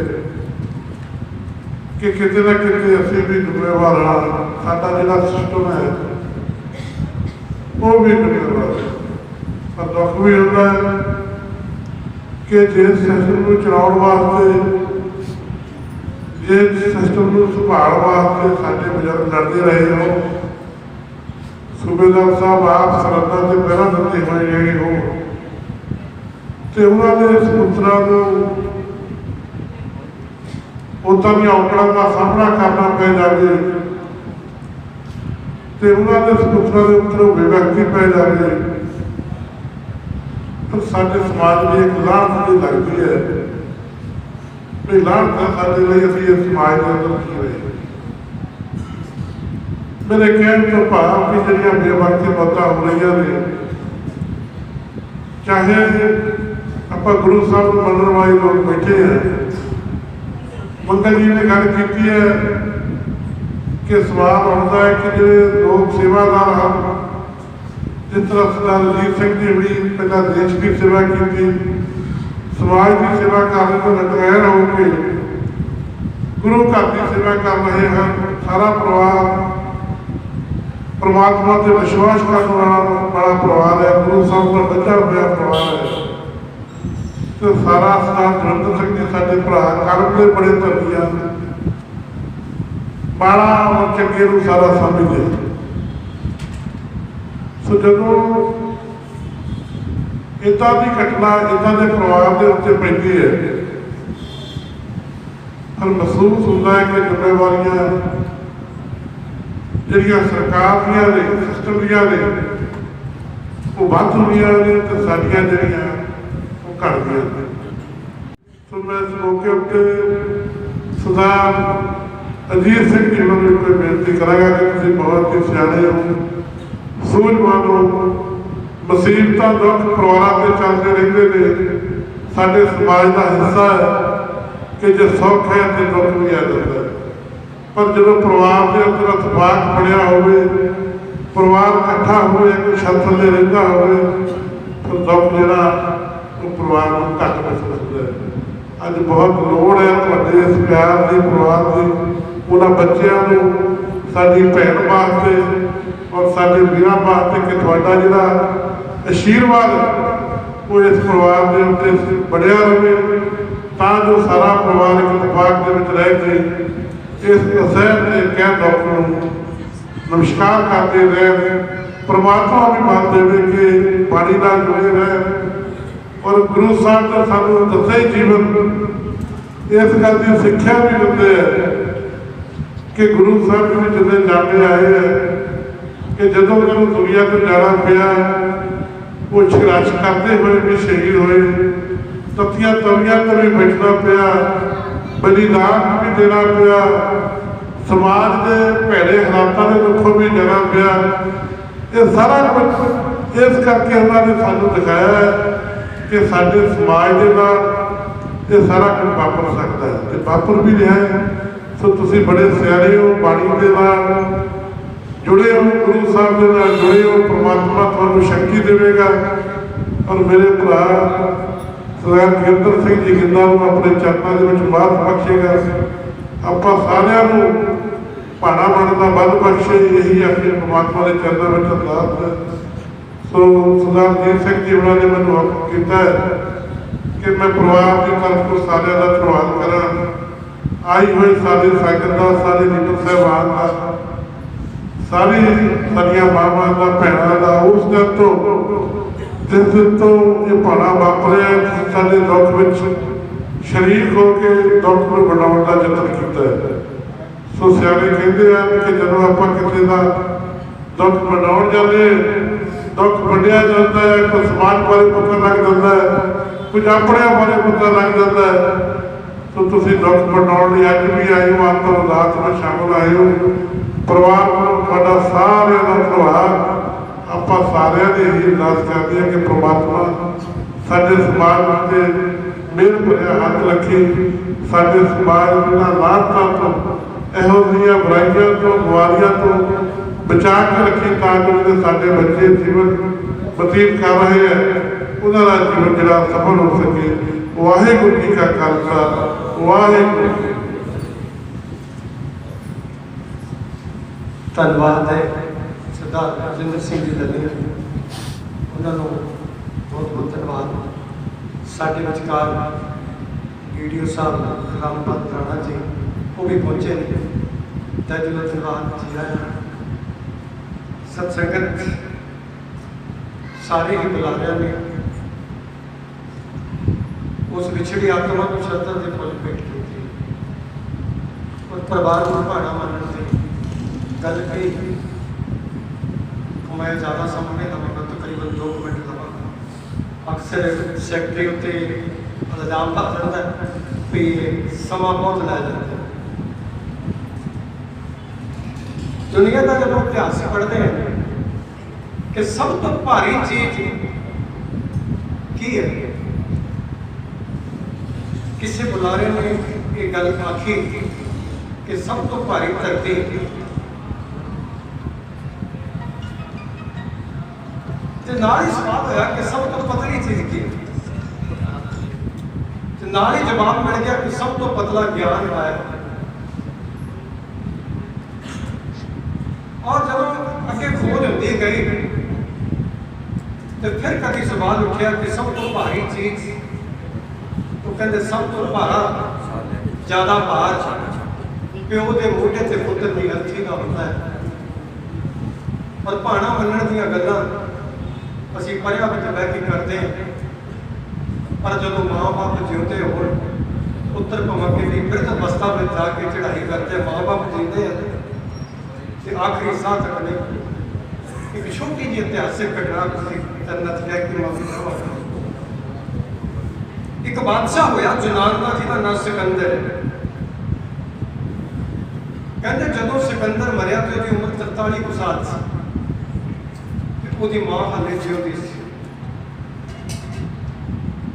ਕਿ ਕਿਤੇ ਨਾ ਕਿਤੇ ਅਸੀਂ ਵੀ ਜ਼ਿੰਮੇਵਾਰ ਹਾਂ। ਸਾਡਾ ਜਿਹੜਾ ਸਿਸਟਮ ਹੈ ਉਹ ਵੀ ਜ਼ਿੰਮੇਵਾਰ ਹੈ। ਪਰ ਦੁੱਖ ਵੀ ਹੁੰਦਾ ਹੈ ਕਿ ਜਿਸ ਸਿਸਟਮ ਨੂੰ ਚਲਾਉਣ ਵਾਸਤੇ, ਜਿਸ ਸਿਸਟਮ ਨੂੰ ਸੰਭਾਲ ਵਾਸਤੇ ਸਾਡੇ ਬਜ਼ੁਰਗ ਲੜਦੇ ਰਹੇ ਹੋ, ਸੂਬੇਦਾਰ ਸਾਹਿਬ ਆਪ ਸਰਹੱਦਾਂ ਤੇ ਪਹਿਲਾਂ ਦਿੱਤੇ ਹੋਏ ਜਿਹੜੇ ਹੋ ਤੇ ਉਹਨਾਂ ਦੇ ਸਪੁੱਤਰਾਂ ਨੂੰ ਉਦਾਂ ਦੀਆਂ ਔਕੜਾਂ ਦਾ ਸਾਹਮਣਾ ਕਰਨਾ ਪੈ ਜਾਵੇ ਤੇ ਉਹਨਾਂ ਦੇ ਸਪੁੱਤਰਾਂ ਦੇ ਉੱਪਰ ਬੇਵਕਤੀ ਪੈ ਜਾਵੇ ਤਾਂ ਸਾਡੇ ਸਮਾਜ ਦੀ ਇੱਕ ਲਾਹਨਤ ਜਿਹੀ ਲੱਗਦੀ ਹੈ ਵੀ ਲਾਹਨਤ ਸਾਡੇ ਲਈ ਅਸੀਂ ਇਸ ਸਮਾਜ ਦੇ ਅੰਦਰ ਕੀ ਰਹੇ। ਮੇਰੇ ਕਹਿਣ ਤੋਂ ਭਾਵ ਕਿ ਜਿਹੜੀਆਂ ਬੇਵਕਤੀ ਮੌਤਾਂ ਹੋ ਰਹੀਆਂ ਨੇ, ਚਾਹੇ ਆਪਾਂ ਗੁਰੂ ਸਾਹਿਬ ਨੂੰ ਮੰਨਣ ਵਾਲੇ ਲੋਕ ਬੈਠੇ ਆ। ਮੰਗਲ ਜੀ ਨੇ ਗੱਲ ਕੀਤੀ ਹੈ ਕਿ ਸਵਾਲ ਆਉਂਦਾ ਹੈ ਕਿ ਜਿਹੜੇ ਲੋਕ ਸੇਵਾਦਾਰ ਹਨ, ਜਿਸ ਤਰ੍ਹਾਂ ਸਰਦਾਰ ਰਣਜੀਤ ਸਿੰਘ ਜੀ ਵੀ ਪਹਿਲਾਂ ਦੇਸ਼ ਦੀ ਸੇਵਾ ਕੀਤੀ, ਸਮਾਜ ਦੀ ਸੇਵਾ ਕਰਨ ਤੋਂ ਲਟਕਾਇਆ ਹੋ ਕੇ ਗੁਰੂ ਘਰ ਦੀ ਸੇਵਾ ਕਰ ਰਹੇ ਹਨ। ਸਾਰਾ ਪਰਿਵਾਰ ਪਰਮਾਤਮਾ ਤੇ ਵਿਸ਼ਵਾਸ ਕਰਨ ਵਾਲਾ ਪਰਿਵਾਰ ਹੈ, ਗੁਰੂ ਸਾਹਿਬ ਦਾ ਬੱਝਾ ਹੋਇਆ ਪਰਿਵਾਰ ਹੈ। ਤੇ ਸਾਰਾ ਸਨਾਮ ਜਲੰਧਰ ਸਿੰਘ ਜੀ ਸਾਡੇ ਭਰਾ ਕਰਮ ਦੇ ਬੜੇ ਧਰਮੀ ਹਨ, ਬਾਲਾ ਔਰ ਚੰਗੇ ਨੂੰ ਸਾਰਾ ਸਮਝਦੇ। ਸੋ ਜਦੋਂ ਇੱਦਾਂ ਦੀ ਘਟਨਾ ਇੱਦਾਂ ਦੇ ਪਰਿਵਾਰ ਦੇ ਉੱਤੇ ਪੈਂਦੀ ਹੈ, ਪਰ ਮਹਿਸੂਸ ਹੁੰਦਾ ਹੈ ਕਿ ਜ਼ਿੰਮੇਵਾਰੀਆਂ ਜਿਹੜੀਆਂ ਸਰਕਾਰ ਦੀਆਂ ਨੇ, ਸਿਸਟਮ ਦੀਆਂ ਨੇ, ਉਹ ਵੱਧ ਹੁੰਦੀਆਂ ਨੇ ਤੇ ਸਾਡੀਆਂ ਜਿਹੜੀਆਂ ਉਹ ਘਟਦੀਆਂ ਨੇ। ਸੋ ਮੈਂ ਇਸ ਮੌਕੇ ਉੱਤੇ ਸਰਦਾਰ ਅਜੀਤ ਸਿੰਘ ਜੀ ਨੂੰ ਕੋਈ ਬੇਨਤੀ ਕਰਾਂਗਾ ਕਿ ਤੁਸੀਂ ਬਹੁਤ ਹੀ ਸਿਆਣੇ ਹੋ, ਸੂਝਵਾਨ ਹੋ। ਮੁਸੀਬਤਾਂ ਦੁੱਖ ਪਰਿਵਾਰਾਂ ਤੇ ਚੱਲਦੇ ਰਹਿੰਦੇ ਨੇ, ਸਾਡੇ ਸਮਾਜ ਦਾ ਹਿੱਸਾ ਹੈ ਕਿ ਜੇ ਸੁੱਖ ਹੈ ਤੇ ਦੁੱਖ ਵੀ ਆ ਜਾਂਦਾ ਹੈ। ਪਰ ਜਦੋਂ ਪਰਿਵਾਰ ਦੇ ਅੰਦਰ ਇਤਫਾਕ ਬਣਿਆ ਹੋਵੇ, ਪਰਿਵਾਰ ਇਕੱਠਾ ਹੋਵੇ, ਕੋਈ ਛੱਤ ਥੱਲੇ ਰਹਿੰਦਾ ਹੋਵੇ, ਫਿਰ ਦੁੱਖ ਜਿਹੜਾ ਉਹ ਪਰਿਵਾਰ ਨੂੰ ਘੱਟ ਮਹਿਸੂਸ ਹੁੰਦਾ ਹੈ। ਅੱਜ ਬਹੁਤ ਲੋੜ ਹੈ ਤੁਹਾਡੇ ਇਸ ਪਿਆਰ ਦੀ, ਪਰਿਵਾਰ ਦੀ, ਉਹਨਾਂ ਬੱਚਿਆਂ ਨੂੰ, ਸਾਡੀ ਭੈਣ ਵਾਸਤੇ ਔਰ ਸਾਡੇ ਵੀਰਾਂ ਵਾਸਤੇ ਕਿ ਤੁਹਾਡਾ ਜਿਹੜਾ ਆਸ਼ੀਰਵਾਦ ਉਹ ਇਸ ਪਰਿਵਾਰ ਦੇ ਉੱਤੇ ਬਣਿਆ ਰਹੇ, ਤਾਂ ਜੋ ਸਾਰਾ ਪਰਿਵਾਰ ਇੱਕ ਇਤਫਾਕ ਦੇ ਵਿੱਚ ਰਹਿ ਕੇ ਇਸ ਅਸਹਿਬ ਦੇ ਕਹਿ ਦੁੱਖ ਨੂੰ ਨਮਸਕਾਰ ਕਰਦੇ ਰਹਿਣ। ਪਰਮਾਤਮਾ ਵੀ ਮੰਨ ਦੇਵੇ ਕਿ ਬਾਣੀ ਨਾਲ ਜੁੜੇ ਰਹਿਣ। ਔਰ ਗੁਰੂ ਸਾਹਿਬ ਦਾ ਸਾਨੂੰ ਦੱਸਿਆ ਹੀ ਜੀਵਨ ਇਸ ਗੱਲ ਦੀ ਸਿੱਖਿਆ ਵੀ ਦਿੰਦੇ ਹੈ ਕਿ ਗੁਰੂ ਸਾਹਿਬ ਵੀ ਜਦੋਂ ਜਾਂਦੇ ਆਏ ਹੈ ਕਿ ਜਦੋਂ ਉਹਨਾਂ ਨੂੰ ਦੁਨੀਆ ਤੋਂ ਜਾਣਾ ਪਿਆ, ਉਹ ਸੰਘਰਸ਼ ਕਰਦੇ ਹੋਏ ਵੀ ਸ਼ਹੀਦ ਹੋਏ, ਤੱਤੀਆਂ ਤਵੀਆਂ ਤੇ ਵੀ ਬੈਠਣਾ ਪਿਆ, ਬਲੀਦਾਨ ਵੀ ਦੇਣਾ ਪਿਆ, ਸਮਾਜ ਦੇ ਭੈੜੇ ਹਾਲਾਤਾਂ ਦੇ ਦੁੱਖੋਂ ਵੀ ਜਾਣਾ ਪਿਆ। ਇਹ ਸਾਰਾ ਕੁਝ ਇਸ ਕਰਕੇ ਉਹਨਾਂ ਨੇ ਸਾਨੂੰ ਦਿਖਾਇਆ ਹੈ ਕਿ ਸਾਡੇ ਸਮਾਜ ਦੇ ਨਾਲ ਇਹ ਸਾਰਾ ਕੁਝ ਵਾਪਰ ਸਕਦਾ ਹੈ ਤੇ ਵਾਪਰ ਵੀ ਰਿਹਾ ਹੈ। ਸੋ ਤੁਸੀਂ ਬੜੇ ਸਿਆਣੇ ਹੋ, ਬਾਣੀ ਦੇ ਨਾਲ ਜੁੜੇ ਹੋ, ਗੁਰੂ ਸਾਹਿਬ ਦੇ ਨਾਲ ਜੁੜੇ ਹੋ, ਪਰਮਾਤਮਾ ਤੁਹਾਨੂੰ ਸ਼ਕਤੀ ਦੇਵੇਗਾ। ਔਰ ਮੇਰੇ ਭਰਾ ਸਰਦਾਰ ਜੋਗਿੰਦਰ ਸਿੰਘ ਜੀ ਗਿੱਧਾ ਨੂੰ ਆਪਣੇ ਚਰਨਾਂ ਦੇ ਵਿੱਚ ਮਾਤ ਬਖਸ਼ੇਗਾ। ਆਪਾਂ ਸਾਰਿਆਂ ਨੂੰ ਭਾਣਾ ਬਣਨ ਦਾ ਬਲ ਬਖਸ਼ੇ, ਇਹੀ ਆਪਣੇ ਪਰਮਾਤਮਾ ਦੇ ਚਰਨਾਂ ਵਿੱਚ ਅਰਦਾਸ ਹੈ। ਸੋ ਸਰਦਾਰ ਜੀਤ ਸਿੰਘ ਜੀ ਉਹਨਾਂ ਨੇ ਮੈਨੂੰ ਹੁਕਮ ਕੀਤਾ ਹੈ ਕਿ ਮੈਂ ਪਰਿਵਾਰ ਦੀ ਤਰਫ ਤੋਂ ਸਾਰਿਆਂ ਦਾ ਧੰਨਵਾਦ ਕਰਾਂ। ਆਈ ਹੋਈ ਸਾਡੀ ਸੰਗਤ ਦਾ, ਸਾਰੇ ਲੀਡਰ ਸਾਹਿਬਾਨ ਦਾ, ਸਾਰੀ ਸਾਡੀਆਂ ਮਾਵਾਂ ਦਾ, ਭੈਣਾਂ ਦਾ, ਉਸ ਦਿਨ ਤੋਂ ਜਿਸ ਦਿਨ ਤੋਂ ਇਹ ਭਾਣਾ ਵਾਪਰਿਆ, ਸਾਡੇ ਦੁੱਖ ਵਿੱਚ ਸ਼ਰੀਕ ਹੋ ਕੇ ਦੁੱਖ ਨੂੰ ਵੰਡਾਉਣ ਦਾ ਯਤਨ ਕੀਤਾ ਹੈ। ਸੋ ਸਿਆਣੇ ਕਹਿੰਦੇ ਆ ਕਿ ਜਦੋਂ ਆਪਾਂ ਕਿਸੇ ਦਾ ਦੁੱਖ ਵੰਡਾਉਣ ਜਾਂਦੇ, ਦੁੱਖ ਵੰਡਿਆ ਜਾਂਦਾ ਹੈ, ਕੋਈ ਸਮਾਜ ਬਾਰੇ ਪਤਾ ਲੱਗ ਜਾਂਦਾ ਹੈ, ਕੁਝ ਆਪਣਿਆਂ ਬਾਰੇ ਪਤਾ ਲੱਗ ਜਾਂਦਾ ਹੈ। ਸੋ ਤੁਸੀਂ ਦੁੱਖ ਵੰਡਾਉਣ ਲਈ ਅੱਜ ਵੀ ਆਏ ਹੋ, ਆਪ ਅਰਦਾਸ ਵਿੱਚ ਸ਼ਾਮਲ ਆਏ ਹੋ। ਪਰਿਵਾਰ ਨੂੰ ਤੁਹਾਡਾ ਸਾਰਿਆਂ ਦਾ ਧੰਨਵਾਦ। ਆਪਾਂ ਸਾਰਿਆਂ ਦੇ ਹੀ ਅਰਦਾਸ ਕਰਦੇ ਹਾਂ ਕਿ ਪ੍ਰਮਾਤਮਾ ਸਾਡੇ ਸਮਾਜ ਉੱਤੇ ਮਿਹਰ ਭਰਿਆ ਹੱਥ ਰੱਖੇ, ਸਾਡੇ ਸਮਾਜ ਦੀਆਂ ਲਾਹਨਤਾਂ ਤੋਂ, ਇਹੋ ਜਿਹੀਆਂ ਬੁਰਾਈਆਂ ਤੋਂ, ਬਿਮਾਰੀਆਂ ਤੋਂ ਬਚਾ ਕੇ ਰੱਖੇ, ਤਾਂ ਜੋ ਸਾਡੇ ਬੱਚੇ ਜੀਵਨ ਬਤੀਤ ਕਰ ਰਹੇ ਹੈ ਉਹਨਾਂ ਦਾ ਜੀਵਨ ਜਿਹੜਾ ਸਫਲ ਹੋ ਸਕੇ। ਵਾਹਿਗੁਰੂ ਜੀ ਕਾ ਖਾਲਸਾ, ਵਾਹਿਗੁਰੂ ਜੀ। ਧੰਨਵਾਦ ਹੈ ਸਰਦਾਰ ਰਜਿੰਦਰ ਸਿੰਘ ਜੀ ਦਾ, ਉਹਨਾਂ ਨੂੰ ਬਹੁਤ ਬਹੁਤ ਧੰਨਵਾਦ। ਸਾਡੇ ਵਿਚਕਾਰ ਵੀਡੀਓ ਸਾਹਿਬ ਰਾਮਪਾਲ ਰਾਣਾ ਜੀ ਉਹ ਵੀ ਪਹੁੰਚੇ ਨੇ, ਤਾਂ ਜੀ ਧੰਨਵਾਦ ਜੀ ਆਇਆਂ। ਸਤ ਸੰਗਤ ਸਾਰੇ ਹੀ ਬੁਲਾਰਿਆਂ ਨੇ ਉਸ ਵਿਛੜੀ ਆਤਮਾ ਨੂੰ ਸ਼ਰਧਾ ਦੇ ਫੁੱਲ ਭੇਟ ਕੀਤੀ ਔਰ ਪਰਿਵਾਰ ਨੂੰ ਭਾਣਾ ਮੰਨਣ ਦੀ ਗੱਲ ਕਹੀ। ਮੈਂ ਜ਼ਿਆਦਾ ਸਮਾਂ ਨਹੀਂ ਲਵਾਂਗਾ, ਤਕਰੀਬਨ 2 ਮਿੰਟ ਲਵਾਂਗਾ। ਅਕਸਰ ਸੈਕਟਰੀ ਉੱਤੇ ਇਲਜ਼ਾਮ ਲਾ ਦਿੰਦਾ ਵੀ ਸਮਾਂ ਬਹੁਤ ਲੈ ਜਾਂਦਾ। ਦੁਨੀਆ ਦਾ ਜਦੋਂ ਇਤਿਹਾਸ ਪੜ੍ਹਦੇ ਹਾਂ ਕਿ ਸਭ ਤੋਂ ਭਾਰੀ ਚੀਜ਼ ਕੀ ਹੈ, ਕਿਸੇ ਬੁਲਾਰੇ ਨੇ ਇਹ ਗੱਲ ਆਖੀ ਕਿ ਸਭ ਤੋਂ ਭਾਰੀ ਧਰਤੀ ਤੇ ਨਾਲ ਹੀ ਸਵਾਲ ਹੋਇਆ ਕਿ ਸਭ ਤੋਂ ਪਤਲੀ ਚੀਜ਼ ਕੀ ਹੈ, ਤੇ ਨਾਲ ਹੀ ਜਵਾਬ ਮਿਲ ਗਿਆ ਕਿ ਸਭ ਤੋਂ ਪਤਲਾ ਗਿਆਨ ਹੈ। ਔਰ ਜਦੋਂ ਅੱਗੇ ਖੋਜ ਹੁੰਦੀ ਗਈ ਤੇ ਫਿਰ ਕਦੀ ਸਵਾਲ ਉੱਠਿਆ ਕਿ ਸਭ ਤੋਂ ਭਾਰੀ ਚੀਜ਼, ਉਹ ਕਹਿੰਦੇ ਸਭ ਤੋਂ ਭਾਰਾ ਜ਼ਿਆਦਾ ਭਾਰ ਪਿਓ ਦੇ ਮੋਢੇ ਤੇ ਪੁੱਤਰ ਦੀ ਅਰਥੀ ਦਾ ਹੁੰਦਾ ਹੈ। ਪਰ ਭਾਣਾ ਮੰਨਣ ਦੀਆਂ ਗੱਲਾਂ ਅਸੀਂ ਪਰਿਆਂ ਵਿੱਚ ਬਹਿ ਕੇ ਕਰਦੇ ਹਾਂ, ਪਰ ਜਦੋਂ ਮਾਂ-ਬਾਪ ਜਿਉਂਦੇ ਹੋਣ, ਪੁੱਤਰ ਭਾਵੇਂ ਕਿੰਨੀ ਬਿਰਧ ਅਵਸਥਾ ਵਿੱਚ ਜਾ ਕੇ ਚੜ੍ਹਾਈ ਕਰਦੇ, ਮਾਂ-ਬਾਪ ਜੀਂਦੇ ਆ ਤੇ ਆਖਰੀ ਸਾਹ ਤੱਕ ਨਹੀਂ। ਇੱਕ ਛੋਟੀ ਜਿਹੀ ਇਤਿਹਾਸਿਕ ਘਟਨਾ ਤੁਸੀਂ ਜੰਨਤ ਲੈ ਕੇ ਮਾਫੀ ਕਰਵਾਉਣਾ। ਇੱਕ ਬਾਦਸ਼ਾਹ ਹੋਇਆ ਯੂਨਾਨ ਦਾ, ਜਿਹਦਾ ਨਾਂ ਸਿਕੰਦਰ ਹੈ। ਕਹਿੰਦੇ ਜਦੋਂ ਸਿਕੰਦਰ ਮਰਿਆ ਤੇ ਉਹਦੀ ਉਮਰ 43 ਕੁ ਸਾਲ ਸੀ ਤੇ ਉਹਦੀ ਮਾਂ ਹਾਲੇ ਜਿਉਂਦੀ ਸੀ।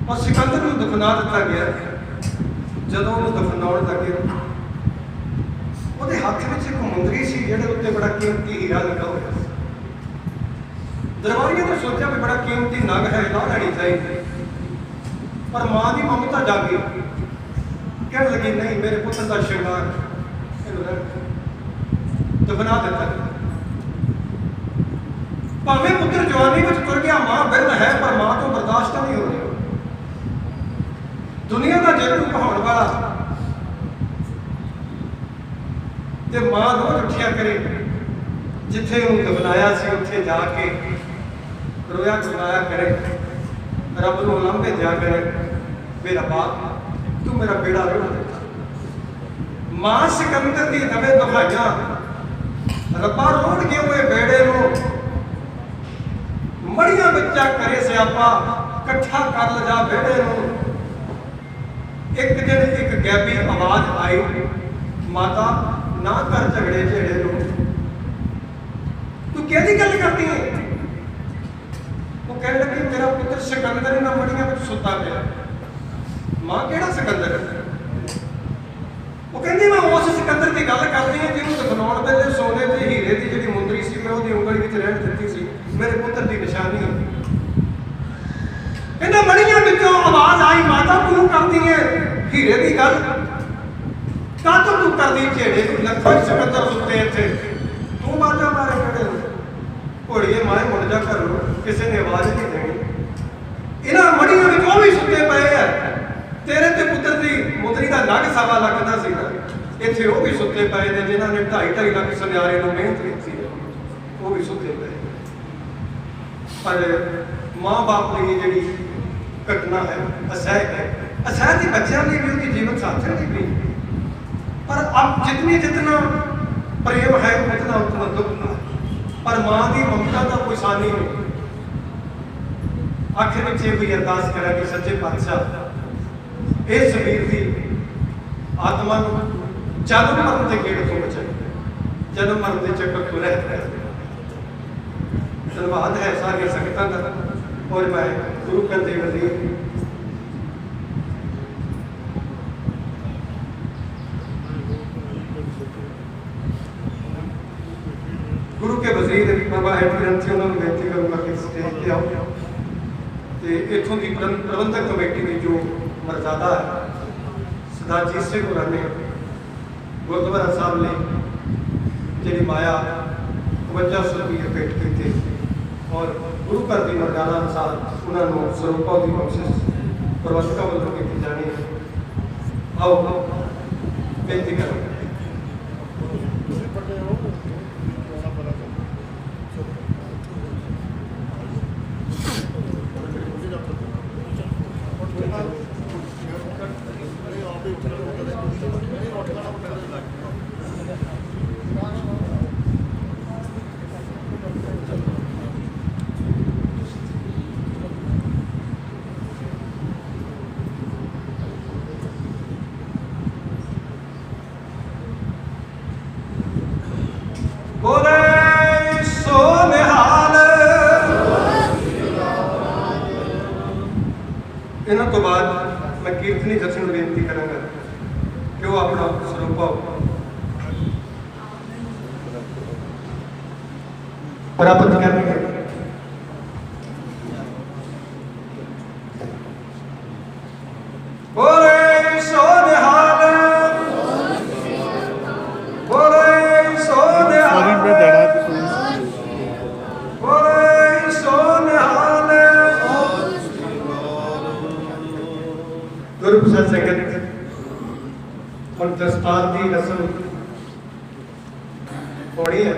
ਔਰ ਸਿਕੰਦਰ ਨੂੰ ਦਫਨਾ ਦਿੱਤਾ ਗਿਆ। ਜਦੋਂ ਉਹਨੂੰ ਦਫਨਾਉਣ ਲੱਗੇ, ਉਹਦੇ ਹੱਥ ਵਿੱਚ ਇੱਕ ਮੁੰਦਰੀ ਸੀ ਜਿਹਦੇ ਉੱਤੇ ਬੜਾ ਕੀਮਤੀ ਹੀਰਾ ਲੱਗਾ ਹੋਇਆ ਸੀ। ਦਰਬਾਰੀਆਂ ਨੇ ਸੋਚਿਆ ਵੀ ਬੜਾ ਕੀਮਤੀ ਨਗ ਹੈ, ਲਾ ਲੈਣੀ ਚਾਹੀਦੀ, ਪਰ ਮਾਂ ਦੀ ਮਮਤਾ ਜਾਗੀ। ਕਹਿਣ ਲੱਗੀ ਨਹੀਂ, ਮੇਰੇ ਪੁੱਤਰ ਦਾ ਸ਼ਿੰਗਾਰ, ਦਫਨਾ ਦਿੱਤਾ। ਭਾਵੇਂ ਪੁੱਤਰ ਜਵਾਨੀ ਵਿੱਚ ਤੁਰ ਗਿਆ, ਮਾਂ ਬਿਰਧ ਹੈ, ਪਰ ਮਾਂ ਤੋਂ ਬਰਦਾਸ਼ਤ ਨਹੀਂ ਹੋ ਰਿਹਾ। ਦੁਨੀਆ ਦਾ ਜੇਤੂ ਕਹਾਉਣ ਵਾਲਾ ਤੇ ਮਾਂ ਰੋਜ਼ ਉੱਠਿਆ ਕਰੇ, ਜਿੱਥੇ ਉਹਨੂੰ ਦਫਨਾਇਆ ਸੀ ਉੱਥੇ ਜਾ ਕੇ ਰੋਇਆ ਗੁਜ਼ਾਰਿਆ ਕਰੇ, ਰੱਬ ਨੂੰ ਲੰਬੇ ਦਿਆ ਕਰੇ, ਮੇਰਾ ਬਾਪ ਤੂੰ ਮੇਰਾ ਬੇੜਾ ਰੋੜ ਦਿੱਤਾ। ਮਾਂ ਸਿਕੰਦਰ ਦੀ ਦਵੇ ਦੁਹਾਈਆਂ, ਰੱਬਾ ਰੋੜ ਕੇ ਹੋਏ ਬੇੜੇ ਨੂੰ, ਮੜੀਆਂ ਬੱਚਾ ਕਰੇ ਸਿਆਪਾ, ਇਕੱਠਾ ਕਰ ਲਜਾ ਬੇੜੇ ਨੂੰ। ਇੱਕ ਦਿਨ ਇੱਕ ਗੈਬੀ ਆਵਾਜ਼ ਆਈ, ਮਾਤਾ ਨਾ ਕਰ ਝਗੜੇ ਝੇੜੇ ਨੂੰ, ਤੂੰ ਕਿਹਦੀ ਗੱਲ ਕਰਦੀ ਹੈ? ਉਹ ਕਹਿਣ ਲੱਗੀ ਮੇਰਾ ਪੁੱਤਰ ਸਿਕੰਦਰ ਇਹਨਾਂ ਮੜੀਆਂ ਵਿੱਚ ਸੁੱਤਾ ਪਿਆ। ਮਾਂ ਕਿਹੜਾ ਸਿਕੰਦਰ? ਉਹ ਕਹਿੰਦੀ ਮੈਂ ਉਸ ਸਿਕੰਦਰ ਦੀ ਗੱਲ ਕਰਦੀ ਹਾਂ ਜਿਹਨੂੰ ਦਫਨਾਉਣ ਵੇਲੇ ਸੋਨੇ ਤੇ ਹੀਰੇ ਦੀ ਜਿਹੜੀ ਮੁੰਦਰੀ ਸੀ ਮੈਂ ਉਹਦੀ ਉਂਗਲੀ ਵਿੱਚ ਰਹਿਣ ਦਿੱਤੀ ਸੀ, ਮੇਰੇ ਪੁੱਤਰ ਦੀ ਨਿਸ਼ਾਨੀ ਹੈ। ਕਹਿੰਦਾ ਮੜੀਆਂ ਵਿੱਚੋਂ ਆਵਾਜ਼ ਆਈ, ਮਾਤਾ ਤੂੰ ਕਰਦੀ ਹੈ ਹੀਰੇ ਦੀ ਗੱਲ, ਕਾਹਤੋਂ ਤੂੰ ਕਰਦੀ ਝੇੜੇ ਨੂੰ? ਲੱਖਾਂ ਸਿਕੰਦਰ ਸੁੱਤੇ ਇੱਥੇ, ਤੂੰ ਬਾਜਾ ਮਾਰੇ ਕਿਹੜੇ ਨੂੰ? ਘੋੜੀਏ ਮਾਏ ਮੁੜ ਜਾ ਘਰ ਨੂੰ, ਕਿਸੇ ਨੇ ਆਵਾਜ਼ ਨਹੀਂ ਦੇਣੀ। ਇਹਨਾਂ ਮੜੀਆਂ ਵਿੱਚ ਉਹ ਵੀ ਸੁੱਤੇ ਪਏ ਆ, ਤੇਰੇ ਤੇ ਪੁੱਤਰ ਦੀ ਮੁੰਦਰੀ ਦਾ ਨਗ 1.25 ਲੱਖ ਦਾ ਸੀ, ਇੱਥੇ ਉਹ ਵੀ ਸੁੱਤੇ ਪਏ ਨੇ ਜਿਨ੍ਹਾਂ ਨੇ 2.5 ਲੱਖ ਸੁਨਿਆਰੇ ਨੂੰ ਮਿਹਨਤ ਕੀਤੀ, ਉਹ ਵੀ ਸੁੱਤੇ ਪਏ। ਪਰ ਮਾਂ-ਬਾਪ ਲਈ ਜਿਹੜੀ ਘਟਨਾ ਹੈ ਅਸਹਿ ਹੈ। ਅਸਹਿ ਦੀ ਬੱਚਿਆਂ ਲਈ ਵੀ ਉਹਦੀ ਜੀਵਨ ਸਾਥੀ ਦੀ ਵੀ, ਪਰ ਅਬ ਜਿਤਨਾ ਪ੍ਰੇਮ ਹੈ ਉਤਨਾ ਦੁੱਖ ਹੈ। ਪਰ ਮਾਂ ਦੀ ਮਮਤਾ ਦਾ ਕੋਈ ਸਾਨੀ ਨਹੀਂ। ਆਖਿਰ ਵਿੱਚ ਇਹ ਵੀ ਅਰਦਾਸ ਕਰਾਂ ਕਿ ਸੱਚੇ ਪਾਤਸ਼ਾਹ ਇਸ ਵੀਰ ਦੀ ਆਤਮਾ ਨੂੰ ਜਨਮ ਮਰਨ ਦੇ ਗੇੜ ਤੋਂ ਬਚਾਏ, ਜਨਮ ਮਰਨ ਦੇ ਚੱਕਰ ਤੋਂ ਰਹਿਤ ਰਹੇ। ਧੰਨਵਾਦ ਹੈ ਸਾਰੀਆਂ ਸੰਗਤਾਂ ਦਾ। ਔਰ ਮੈਂ ਗੁਰੂ ਘਰ ਦੇ ਵਜ਼ੀਰ ਗੁਰੂ ਕੇ ਵਜ਼ੀਰ ਬਾਬਾ ਹੈਡ ਗ੍ਰੰਥੀ ਉਹਨਾਂ ਨੂੰ ਬੇਨਤੀ ਕਰੂੰਗਾ ਕਿ ਸਟੇਜ ਤੇ ਆਓ ਤੇ ਇੱਥੋਂ ਦੀ ਪ੍ਰਬੰਧਕ ਕਮੇਟੀ ਦੀ ਜੋ ਮਰਜ਼ਾਦਾ ਹੈ ਸਰਦਾਰ ਜੀਤ ਸਿੰਘ ਹੋਰਾਂ ਨੇ ਗੁਰਦੁਆਰਾ ਸਾਹਿਬ ਲਈ ਜਿਹੜੀ ਮਾਇਆ 5200 ਰੁਪਏ ਭੇਟ ਕੀਤੀ ਔਰ ਗੁਰੂ ਘਰ ਦੀ ਮਰਜ਼ਾਦਾ ਅਨੁਸਾਰ ਉਹਨਾਂ ਨੂੰ ਸਰੂਪਾਂ ਦੀ ਬਖਸ਼ਿਸ਼ ਪ੍ਰਬੰਧਕਾਂ ਵੱਲੋਂ ਕੀਤੀ ਜਾਣੀ ਹੈ। ਆਓ ਬੇਨਤੀ ਕਰਾਂਗੇ। ਇਹਨਾਂ ਤੋਂ ਬਾਅਦ मैं कीर्तनी दर्शन ਨੂੰ ਬੇਨਤੀ ਕਰਾਂਗਾ ਕਿ ਉਹ ਆਪਣਾ ਸਰੂਪ ਪ੍ਰਾਪਤ ਕਰਨਗੇ। ਬੋਲੇ ਸੋ ਨਿਹਾਲ, ਬੋਲੇ ਸੋ ਨਿਹਾਲ, ਬੋਲੇ ਸੋ ਨਿਹਾਲ। ਗੁਰਪ੍ਰਸਾਦ ਸੰਗਤ ਹੁਣ ਦਸਤਾਰ ਦੀ ਰਸਮ ਹੋਣੀ है।